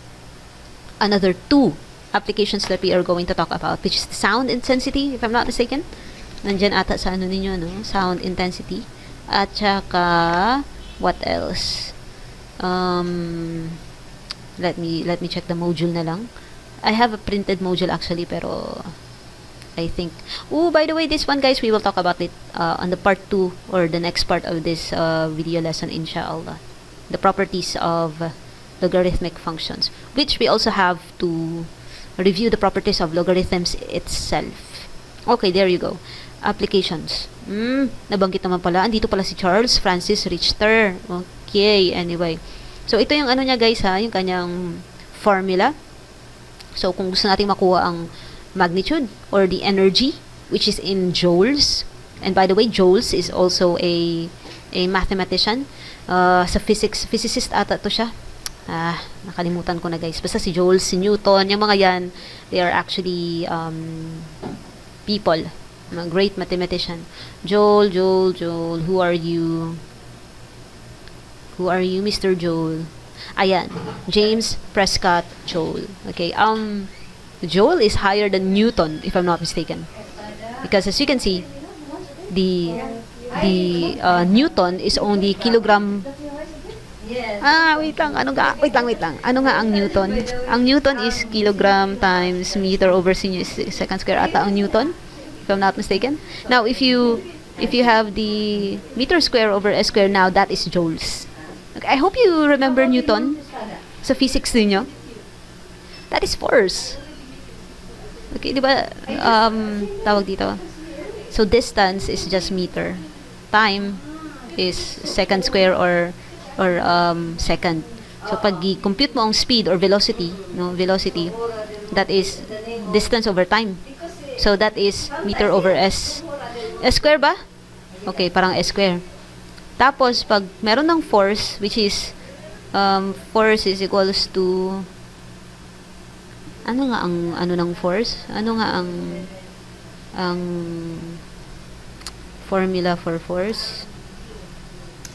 two applications that we are going to talk about, which is sound intensity, if I'm not mistaken. Nandyan ata sa ano ninyo, no? Sound intensity. At saka, what else? Let me check the module na lang. I have a printed module actually, pero I think, by the way, this one, guys, we will talk about it on the part 2 or the next part of this video lesson, inshallah. The properties of logarithmic functions, which we also have to review the properties of logarithms itself. Okay, there you go. Applications. Nabanggit naman pala. Andito pala si Charles Francis Richter. Okay, anyway. So, ito yung ano niya, guys, ha? Yung kanyang formula. So, kung gusto natin makuha ang magnitude or the energy, which is in joules. And by the way, joules is also a mathematician. Sa physicist ata to siya. Nakalimutan ko na, guys. Basta si Joule, si Newton, yung mga yan, they are actually people. A great mathematician. Joule, who are you? Who are you, Mr. Joule? Ayan, James Prescott Joule. Okay, Joule is higher than Newton, if I'm not mistaken. Because as you can see, the Newton is only kilogram. Wait lang. Ano nga ang Newton? Ang Newton is kilogram times meter over second square ata ang Newton, if I'm not mistaken. Now, if you If you have the meter square over S square now, that is joules. Okay, I hope you remember Newton sa physics ninyo. That is force. Okay, di ba? Tawag dito. So, distance is just meter. Time is second square or second. So, pag i-compute mo ang speed or velocity, no, velocity, that is distance over time. So, that is meter over S. S square ba? Okay, parang S square. Tapos, pag meron ng force, which is, force is equals to, ano nga ang, ano ng force? Ano nga ang formula for force?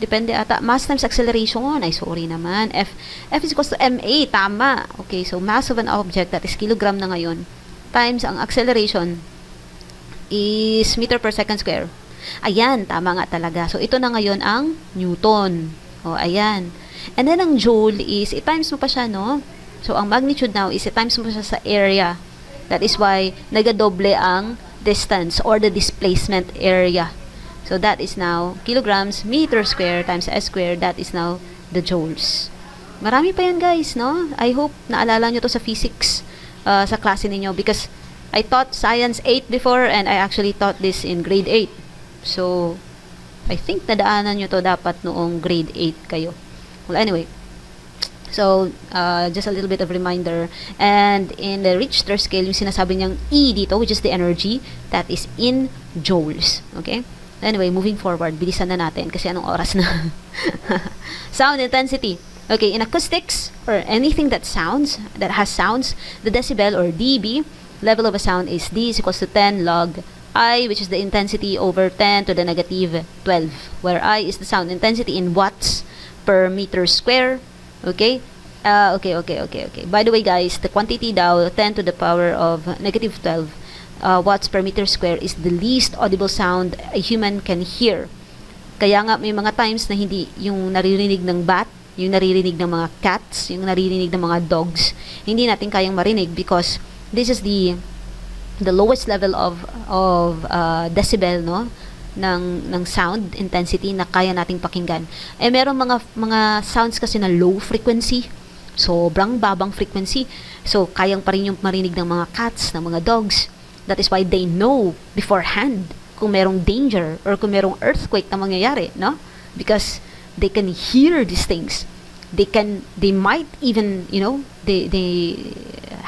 Depende ata. Mass times acceleration. Ay, sorry naman. F is equals to ma. Tama. Okay, so mass of an object, that is kilogram na ngayon, times ang acceleration is meter per second square. Ayan, tama nga talaga. So, ito na ngayon ang Newton. O, ayan. And then, ang joule is, i-times mo pa siya, no? So, ang magnitude now is, i-times mo pa siya sa area. That is why, nagadoble ang distance or the displacement area. So, that is now kilograms, meter square times S square. That is now the joules. Marami pa yan, guys, no? I hope naalala nyo to sa physics sa klase ninyo because I taught Science 8 before and I actually taught this in grade 8. So, I think nadaanan nyo to dapat noong grade 8 kayo. Well, anyway. So, just a little bit of reminder. And in the Richter Scale, yung sinasabi niyang E dito, which is the energy, that is in joules. Okay? Anyway, moving forward, bilisan na natin kasi anong oras na. Sound intensity. Okay, in acoustics or anything that sounds, that has sounds, the decibel or dB level of a sound is D is equals to 10 log I, which is the intensity over 10 to the negative 12, where I is the sound intensity in watts per meter square. Okay? Okay. By the way, guys, the quantity daw, 10 to the power of negative 12 watts per meter square is the least audible sound a human can hear. Kaya nga may mga times na hindi yung naririnig ng bat, yung naririnig ng mga cats, yung naririnig ng mga dogs, hindi natin kayang marinig because this is the lowest level of decibel, no, ng sound intensity na kaya nating pakinggan. Eh merong mga sounds kasi na low frequency, sobrang babang frequency, so kayang pa rin yung marinig ng mga cats, ng mga dogs. That is why they know beforehand kung merong danger or kung merong earthquake na mangyayari, no? Because they can hear these things. They might even, you know, they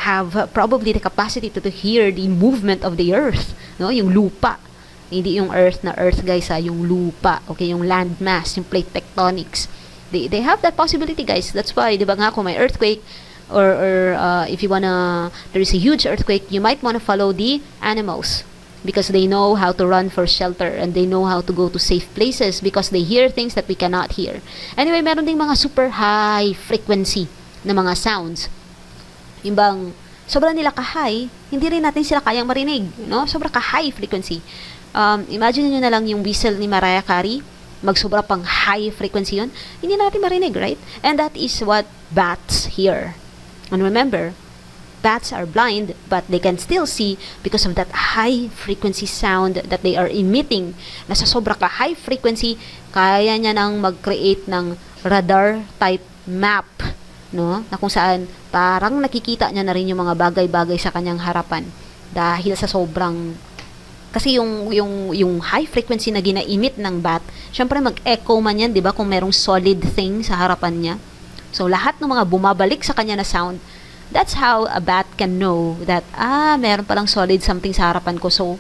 have probably the capacity to hear the movement of the earth, no? Yung lupa. Hindi yung earth na earth, guys, yung lupa. Okay, yung land mass, yung plate tectonics. They have that possibility, guys. That's why, di ba nga, kung may earthquake, or if you there is a huge earthquake, you might wanna follow the animals because they know how to run for shelter and they know how to go to safe places because they hear things that we cannot hear. Anyway, meron ding mga super high frequency na mga sounds. Yung bang sobra nila ka-high, hindi rin natin sila kayang marinig, no? Sobra ka-high frequency. Imagine nyo na lang yung whistle ni Mariah Carey, magsobra pang high frequency yun, hindi natin marinig, right? And that is what bats hear. And remember, bats are blind, but they can still see because of that high frequency sound that they are emitting. Nasa sobra ka high frequency, kaya niya nang mag-create ng radar type map, no? Na kung saan parang nakikita niya na rin yung mga bagay-bagay sa kanyang harapan dahil sa sobrang kasi yung high frequency na gina-emit ng bat, syempre mag-echo man yan, 'di ba? Kung merong solid thing sa harapan niya. So, lahat ng mga bumabalik sa kanya na sound, that's how a bat can know that, meron palang solid something sa harapan ko. So,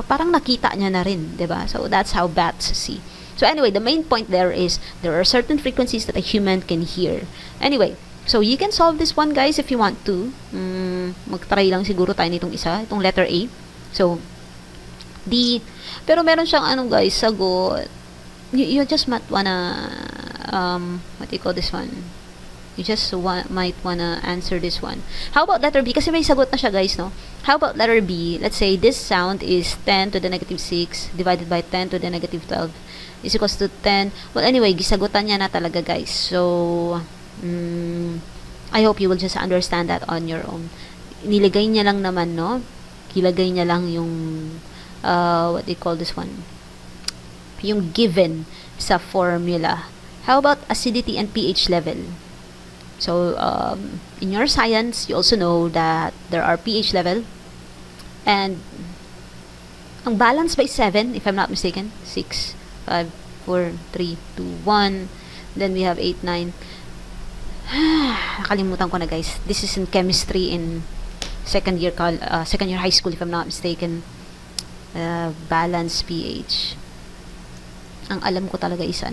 parang nakita niya na rin, diba? So, that's how bats see. So, anyway, the main point there is, there are certain frequencies that a human can hear. Anyway, so, you can solve this one, guys, if you want to. Mag-try lang siguro tayo nitong isa, itong letter A. So, D. Pero meron siyang, guys, sagot. You just might wanna what do you call this one? You just might wanna answer this one. How about letter B? Kasi may sagot na siya, guys, no? How about letter B? Let's say this sound is 10 to the negative 6 divided by 10 to the negative 12 is equals to 10. Well, anyway, gisagutan niya na talaga, guys. So, I hope you will just understand that on your own. Nilagay niya lang naman, no? Ilagay niya lang yung what do you call this one? Yung given sa formula. How about acidity and pH level? So, in your science, you also know that there are pH level, and ang balance by 7, if I'm not mistaken, 6, 5, 4, 3, 2, 1, then we have 8, 9. Nakalimutan ko na, guys. This is in chemistry in second year high school, if I'm not mistaken. Balance pH. Ang alam ko talaga is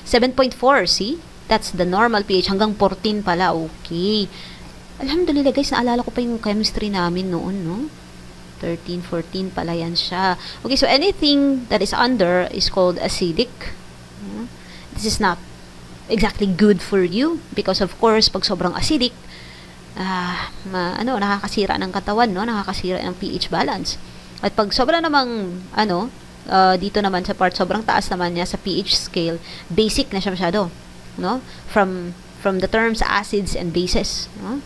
7.4, see? That's the normal pH. Hanggang 14 pala. Okay. Alhamdulillah, guys, naalala ko pa yung chemistry namin noon, no? 13, 14 pala yan siya. Okay, so anything that is under is called acidic. This is not exactly good for you because, of course, pag sobrang acidic, nakakasira ng katawan, no? Nakakasira ng pH balance. At pag sobra namang, dito naman sa part, sobrang taas naman niya sa pH scale, basic na siya masyado, no? From the terms acids and bases, no?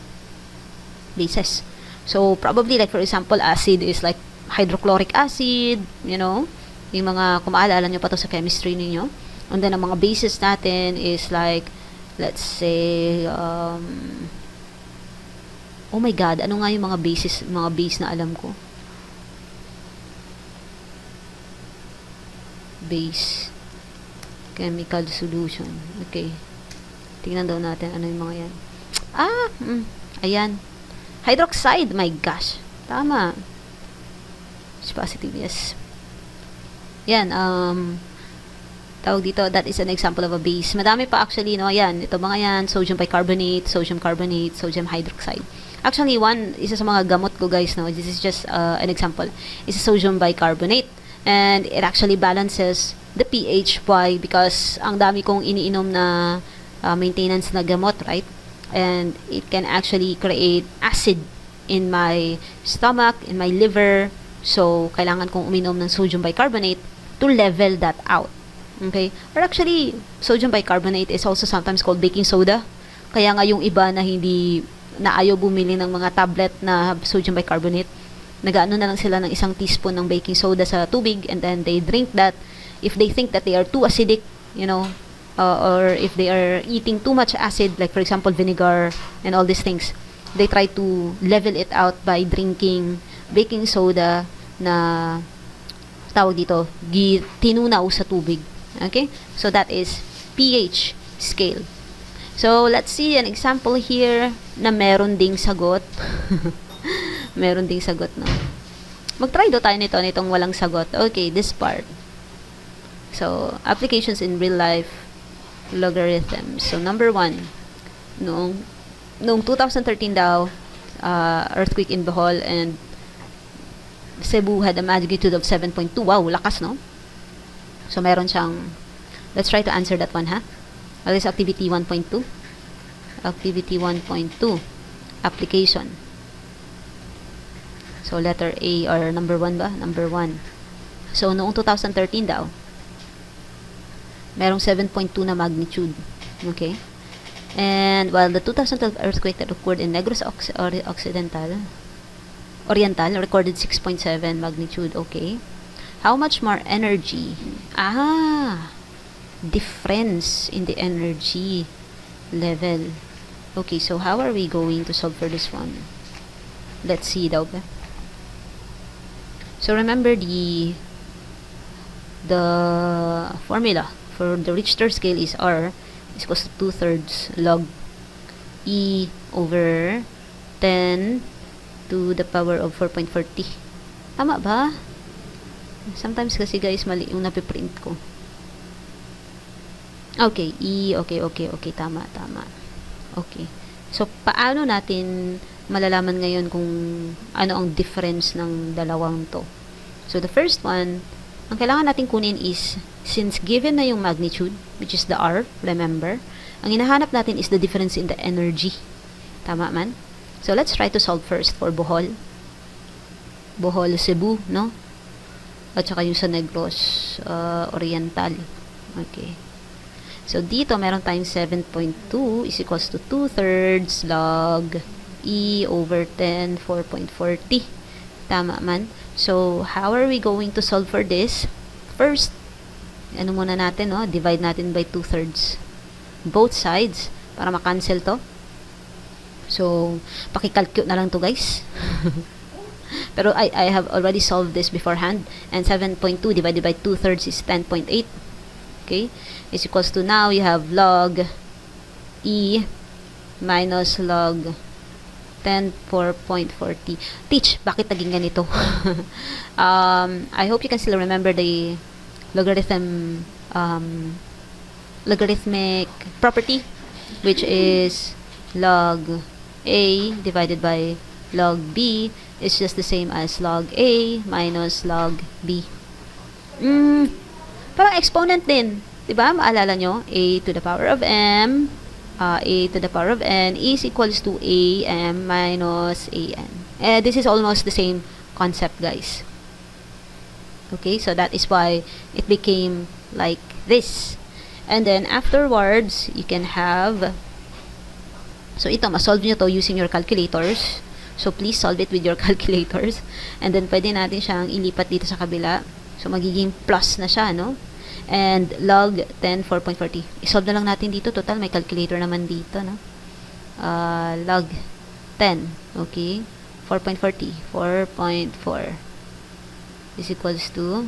Bases. So, probably, like, for example, acid is like hydrochloric acid, yung mga, kung maalala nyo pa to sa chemistry ninyo. And then, ang mga bases natin is like, let's say, oh my God, ano nga yung mga bases, mga base na alam ko? Base. Chemical solution. Okay. Tingnan daw natin ano yung mga yan. Ayan. Hydroxide, my gosh. Tama. It's positive, yes. Yan, tawag dito, that is an example of a base. Madami pa actually, no? Yan, ito mga yan, sodium bicarbonate, sodium carbonate, sodium hydroxide. Actually, isa sa mga gamot ko, guys, no? This is just an example. Is sodium bicarbonate. And it actually balances the pH. Why? Because ang dami kong iniinom na maintenance na gamot, right? And it can actually create acid in my stomach, in my liver. So, kailangan kong uminom ng sodium bicarbonate to level that out. Okay? Or actually, sodium bicarbonate is also sometimes called baking soda. Kaya nga yung iba na ayaw bumili ng mga tablet na sodium bicarbonate, nag-ano na lang sila ng 1 teaspoon ng baking soda sa tubig, and then they drink that. If they think that they are too acidic, or if they are eating too much acid, like for example vinegar and all these things, they try to level it out by drinking baking soda na tawag dito, tinunaw sa tubig. Okay? So that is pH scale. So let's see an example here na meron ding sagot. Meron ding sagot, no? Mag-try do tayo nitong walang sagot. Okay, this part. So, applications in real life logarithms. So, number 1, noong 2013 daw, earthquake in Bohol and Cebu had a magnitude of 7.2. Wow, lakas, no? So, meron siyang, let's try to answer that one, ha? Well, this activity 1.2. Activity 1.2. Application. So, letter A or number 1 ba? Number 1. So, noong 2013 daw, merong 7.2 na magnitude. Okay? And while the 2012 earthquake that occurred in Negros Oriental recorded 6.7 magnitude. Okay? How much more energy? Difference in the energy level. Okay, so how are we going to solve for this one? Let's see daw ba? So remember the formula for the Richter scale is R is equals to 2/3 log E over 10 to the power of 4.40. Tama ba? Sometimes kasi, guys, mali yung napiprint ko. Okay, okay, tama. Okay. So, paano natin malalaman ngayon kung ano ang difference ng dalawang to? So, the first one, ang kailangan natin kunin is, since given na yung magnitude, which is the R, remember, ang hinahanap natin is the difference in the energy. Tama man? So, let's try to solve first for Bohol. Bohol, Cebu, no? At saka yung sa Negros Oriental. Okay. So, dito, meron tayong 7.2 is equals to 2/3 log E over 10, 4.40. Tama man. So, how are we going to solve for this? First, ano muna natin, no? Divide natin by 2/3. Both sides, para makancel to. So, pakicalculate na lang to, guys. Pero I have already solved this beforehand. And 7.2 divided by 2/3 is 10.8. Okay? Is equals to, now you have log E minus log 10 4.40. Teach, bakit naging ganito? I hope you can still remember the logarithmic property, which is log A divided by log B is just the same as log A minus log B. Parang exponent din. Diba? Maalala nyo? A to the power of M, A to the power of N is equals to AM minus AN. This is almost the same concept, guys. Okay, so that is why it became like this. And then afterwards, you can have, so ito, ma-solve nyo to using your calculators. So please solve it with your calculators. And then pwede natin siyang ilipat dito sa kabila. So magiging plus na siya, no? And log 10 4.40. I-solve na lang natin dito. Total, may calculator naman dito, no? Log 10, okay? 4.40. 4.4 is equals to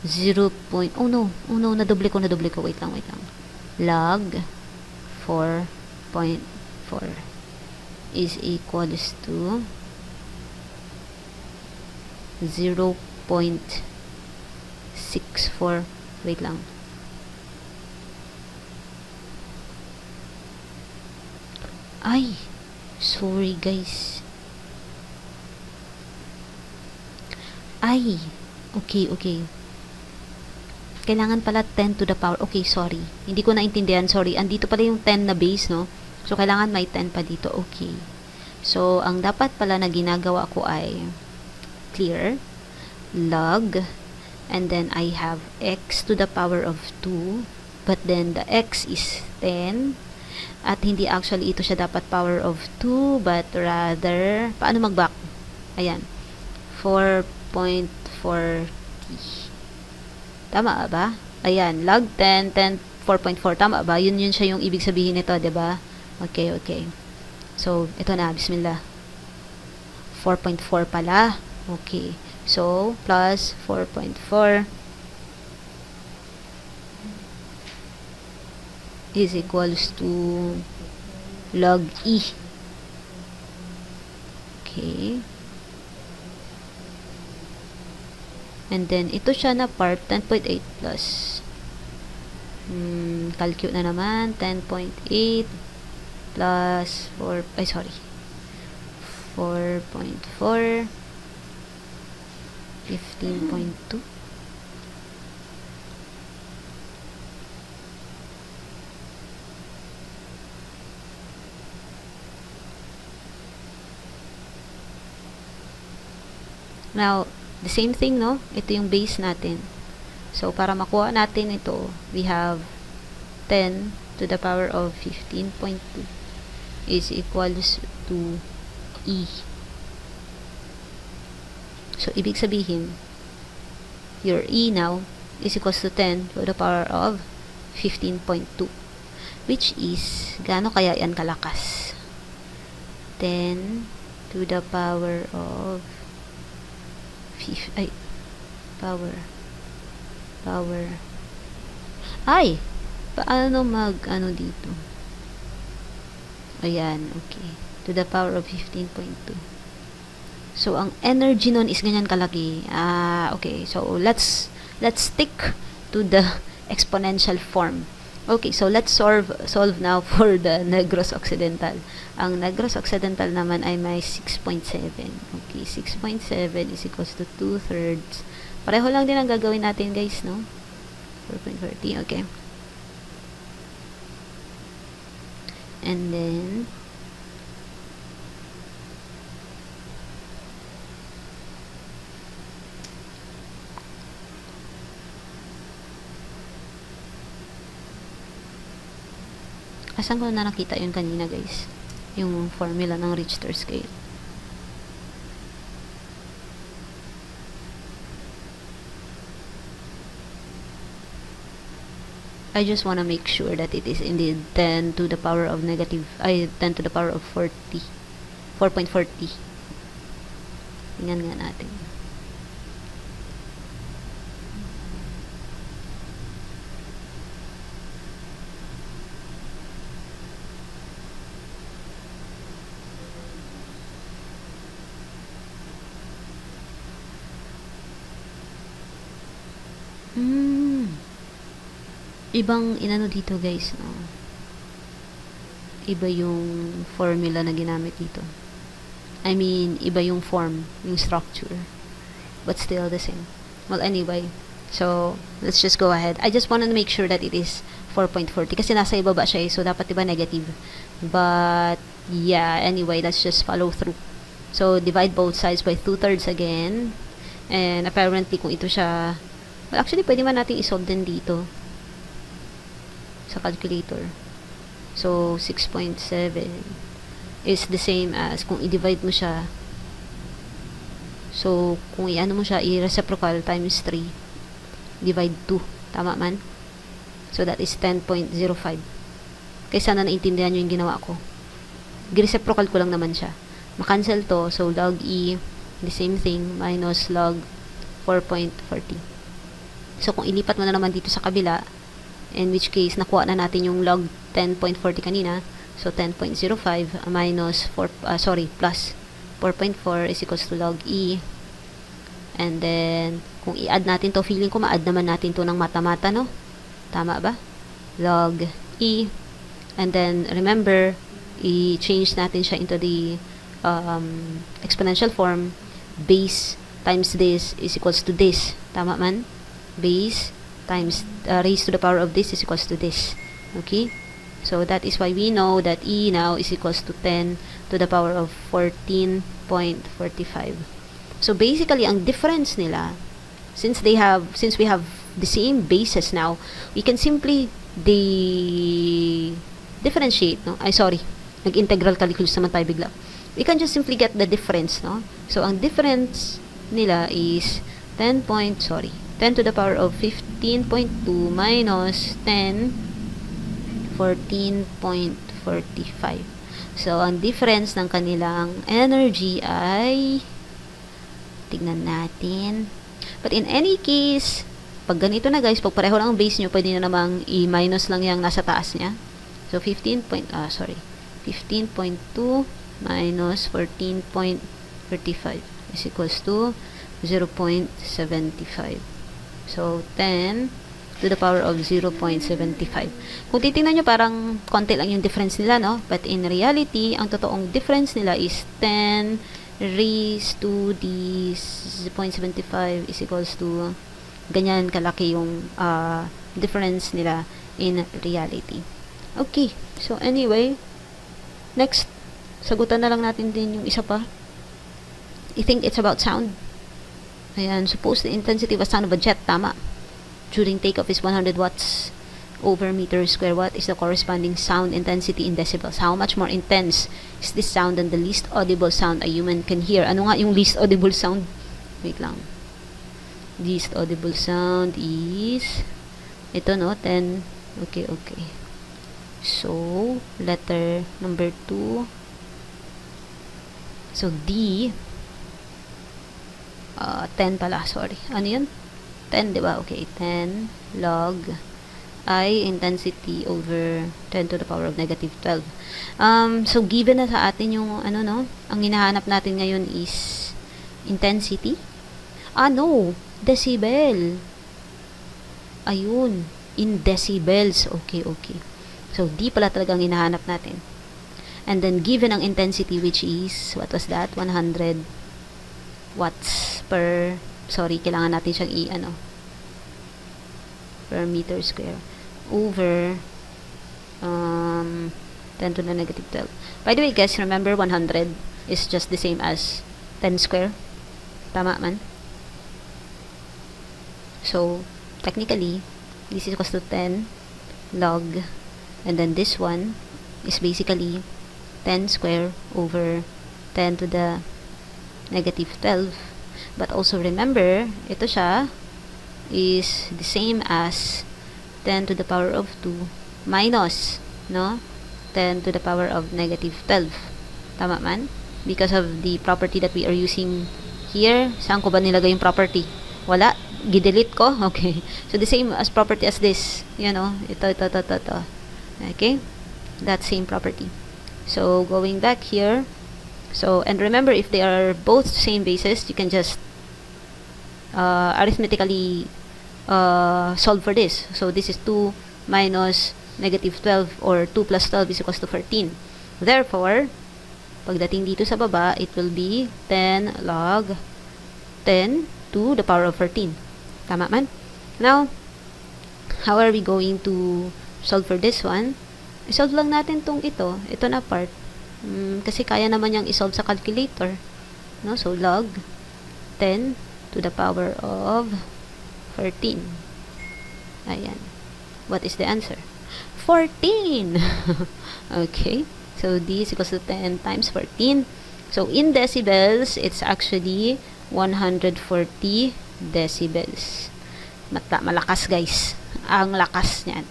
0. Oh no, nadoble ko. Wait lang. Log 4.4 is equals to 0.64. Wait lang. Ay, sorry guys. Ay, okay. Kailangan pala 10 to the power. Okay, sorry. Hindi ko naintindihan, sorry. Andito pala yung 10 na base, no? So, kailangan may 10 pa dito. Okay. So, ang dapat pala na ginagawa ko ay clear, log, and then I have x to the power of 2, but then the x is 10, at hindi actually ito siya dapat power of 2, but rather, paano mag-back? Ayan, 4.40. Tama ba? Ayan, log 10, 4.4. Tama ba? Yun siya yung ibig sabihin nito, diba? Okay. So, ito na, bismillah. 4.4 pala. Okay. So, plus 4.4 is equals to log E. Okay. And then, ito siya na part 10.8 plus calculate na naman 10.8 plus 4.4 15.2. Now, the same thing, no? Ito yung base natin. So, para makuha natin ito, we have 10 to the power of 15.2 is equals to E. So, ibig sabihin, your E now is equals to 10 to the power of 15.2, which is, gaano kaya yan kalakas? 10 to the power of paano ano dito? Ayan, okay. To the power of 15.2. So, ang energy nun is ganyan kalaki. Okay. So, let's stick to the exponential form. Okay, so let's solve now for the Negros Occidental. Ang Negros Occidental naman ay may 6.7. Okay, 6.7 is equals to 2/3. Pareho lang din ang gagawin natin, guys, no? 4.40, okay. And then, asan ko na nakita yun kanina, guys? Yung formula ng Richter Scale. I just want to make sure that it is indeed 10 to the power of negative, 10 to the power of 40. 4.40. Tingnan nga natin. Ibang inano dito guys, no? Iba yung formula na ginamit dito. I mean, iba yung form, yung structure. But still the same. Well, anyway. So, let's just go ahead. I just wanted to make sure that it is 4.40 kasi nasa ibaba siya, so dapat diba negative. But, yeah, anyway, let's just follow through. So, divide both sides by 2/3 again. And apparently, kung ito siya, well, actually, pwede man natin isolve din dito sa calculator. So, 6.7 is the same as kung i-divide mo siya. So, kung i-ano mo siya, i-reciprocal times 3 divide 2. Tama man? So, that is 10.05. Kaya sana naintindihan nyo yung ginawa ko. I-reciprocal ko lang naman siya. Makancel to. So, log E, the same thing, minus log 4.40. So, kung ilipat mo na naman dito sa kabila, in which case, nakuha na natin yung log 10.40 kanina. So, 10.05 minus plus 4.4 is equals to log E. And then, kung i-add natin to, feeling ko ma-add naman natin to ng mata-mata, no? Tama ba? Log E. And then, remember, i-change natin siya into the exponential form. Base times this is equals to this. Tama man? Base times raised to the power of this is equals to this. Okay? So, that is why we know that E now is equals to 10 to the power of 14.45. So, basically, ang difference nila, since we have the same bases now, we can simply differentiate, no? Nag-integral calculus naman tayo bigla. We can just simply get the difference, no? So, ang difference nila is 10 to the power of 15.2 minus 10, 14.45. So, ang difference ng kanilang energy ay, tignan natin. But in any case, pag ganito na guys, pag pareho lang ang base nyo, pwede na namang i-minus lang yung nasa taas niya. So, 15.2 minus 14.35 is equals to 0.75. So, 10 to the power of 0.75. Kung titingnan nyo, parang konti lang yung difference nila, no? But in reality, ang totoong difference nila is 10 raised to the 0.75 is equals to ganyan kalaki yung difference nila in reality. Okay. So, anyway, next, sagutan na lang natin din yung isa pa. I think it's about sound. Ayan, suppose the intensity of a sound of a jet, tama, during takeoff is 100 watts over meter square. What is the corresponding sound intensity in decibels? How much more intense is this sound than the least audible sound a human can hear? Ano nga yung least audible sound? Wait lang. Least audible sound is ito, no? 10. Okay. So, letter number 2. So, D 10 pala, sorry. Ano yun? 10, diba? Okay, 10 log I intensity over 10 to the power of negative 12. So, given na sa atin yung, no? Ang hinahanap natin ngayon is intensity. No. Decibel. Ayun. In decibels. Okay. So, D pala talagang hinahanap natin. And then, given ang intensity, which is, what was that? 100 watts per, kailangan natin siyang per meter square over 10 to the negative 12. By the way, guys, remember 100 is just the same as 10 square. Tama man? So, technically, this is equals to 10 log, and then this one is basically 10 square over 10 to the negative 12. But also remember, ito siya is the same as 10 to the power of 2 minus, no? 10 to the power of negative 12. Tama man? Because of the property that we are using here. Saan ko ba nilagay yung property? Wala. Gidelete ko? Okay. So, the same as property as this. You know, ito. Okay? That same property. So, going back here. So, and remember, if they are both same bases, you can just arithmetically solve for this. So, this is 2 minus negative 12 or 2 plus 12 is equals to 14. Therefore, pagdating dito sa baba, it will be 10 log 10 to the power of 14. Tama man? Now, how are we going to solve for this one? I-solve lang natin tong ito na part. Kasi kaya naman yung i-solve sa calculator. No? So, log 10 to the power of 14. Ayan. What is the answer? 14! Okay. So, this equals to 10 times 14. So, in decibels, it's actually 140 decibels. Malakas, guys. Ang lakas niyan.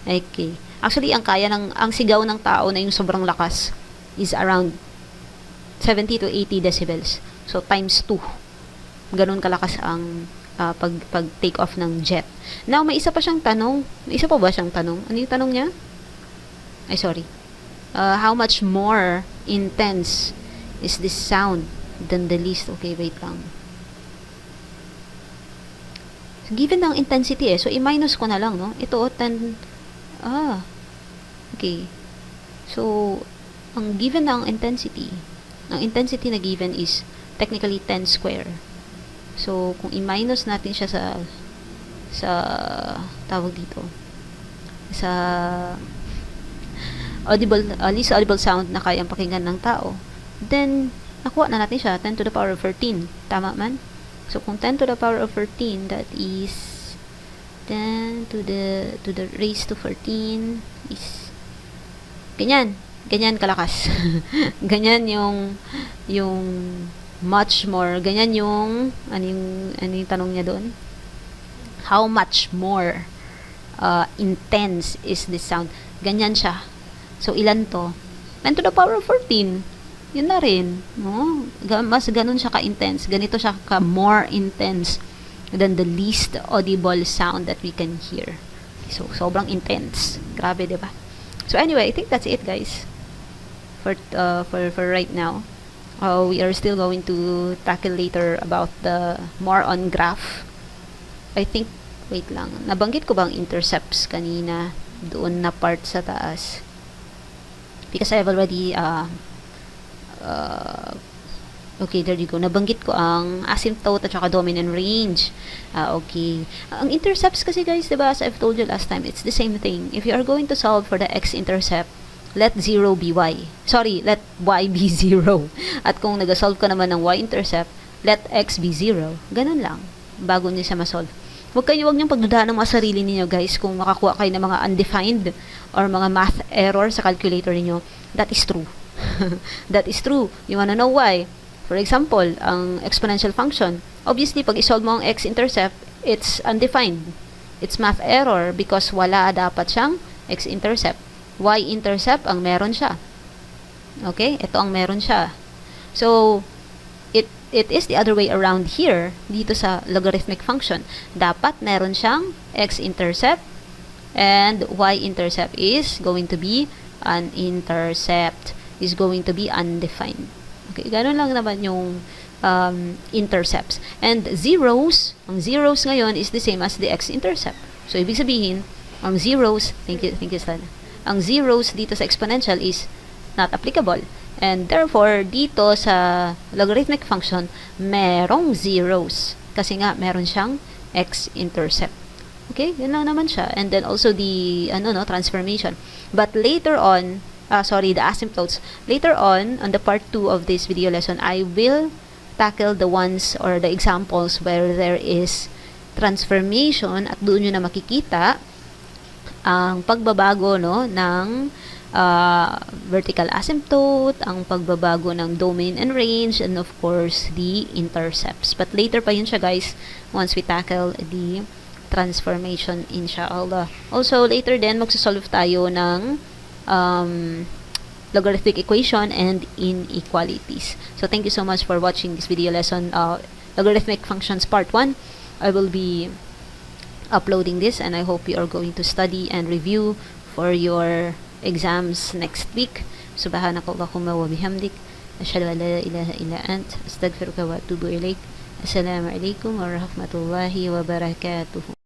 Okay. Actually, ang sigaw ng tao na yung sobrang lakas is around 70 to 80 decibels. So, times 2. Ganun kalakas ang pag take off ng jet. Now, may isa pa siyang tanong. May isa pa ba siyang tanong? Ano yung tanong niya? Ay, sorry. How much more intense is this sound than the least? Okay, wait lang. So, given ang intensity so i-minus ko na lang, no? Ito, 10. Okay. So, ang given na ang intensity na given is technically 10 square. So, kung i-minus natin siya sa tawag dito, sa least audible sound na kayang pakinggan ng tao, then, nakuha na natin siya, 10 to the power of 14. Tama man? So, kung 10 to the power of 14, that is 10 to the raised to 14 is ganyan kalakas. Ganyan yung much more, ganyan yung ano yung tanong niya doon? How much more intense is this sound? Ganyan siya. So, ilan to? 10 to the power of 14. Yun na rin. No? Mas ganun siya ka-intense. Ganito siya ka-more intense than the least audible sound that we can hear. So, sobrang intense. Grabe, diba? So, anyway, I think that's it, guys. For right now. We are still going to tackle later about the more on graph. I think, wait lang. Nabanggit ko bang intercepts kanina doon na part sa taas? Because I have already okay, there you go. Nabanggit ko ang asymptote at saka dominant range. Okay. Ang intercepts kasi, guys, diba, as I've told you last time, it's the same thing. If you are going to solve for the x-intercept, let 0 be y. Sorry, let y be 0. At kung nag-solve ka naman ng y-intercept, let x be 0. Ganun lang. Bago niyo siya ma-solve. Huwag niyong pagdudahan ng mga sarili niyo, guys, kung makakuha kayo ng mga undefined or mga math error sa calculator niyo. That is true. That is true. You wanna know why? For example, ang exponential function. Obviously, pag isolve mo ang x-intercept, it's undefined. It's math error because wala dapat siyang x-intercept. Y-intercept, ang meron siya. Okay? Ito ang meron siya. So, it is the other way around here, dito sa logarithmic function. Dapat meron siyang x-intercept and y-intercept is going to be an intercept. Is going to be undefined. Okay, ganun lang naman yung intercepts. And zeros, ang zeros ngayon is the same as the x-intercept. So, ibig sabihin, ang zeros, thank you Stan. Ang zeros dito sa exponential is not applicable. And therefore, dito sa logarithmic function, merong zeros. Kasi nga, meron siyang x-intercept. Okay, yun lang naman siya. And then also the, transformation. But later on, the asymptotes. Later on the part 2 of this video lesson, I will tackle the ones or the examples where there is transformation at doon nyo na makikita ang pagbabago ng vertical asymptote, ang pagbabago ng domain and range, and of course, the intercepts. But later pa yun siya, guys, once we tackle the transformation, inshallah. Also, later din, magsasolve tayo ng logarithmic equation and inequalities. So, thank you so much for watching this video lesson, Logarithmic Functions Part 1. I will be uploading this, and I hope you are going to study and review for your exams next week. Subhanakallahumma wa bihamdik, asyhadu an la ilaha illa ant, astaghfiruka wa atubu ilaik. Assalamu alaikum wa rahmatullahi wa barakatuh.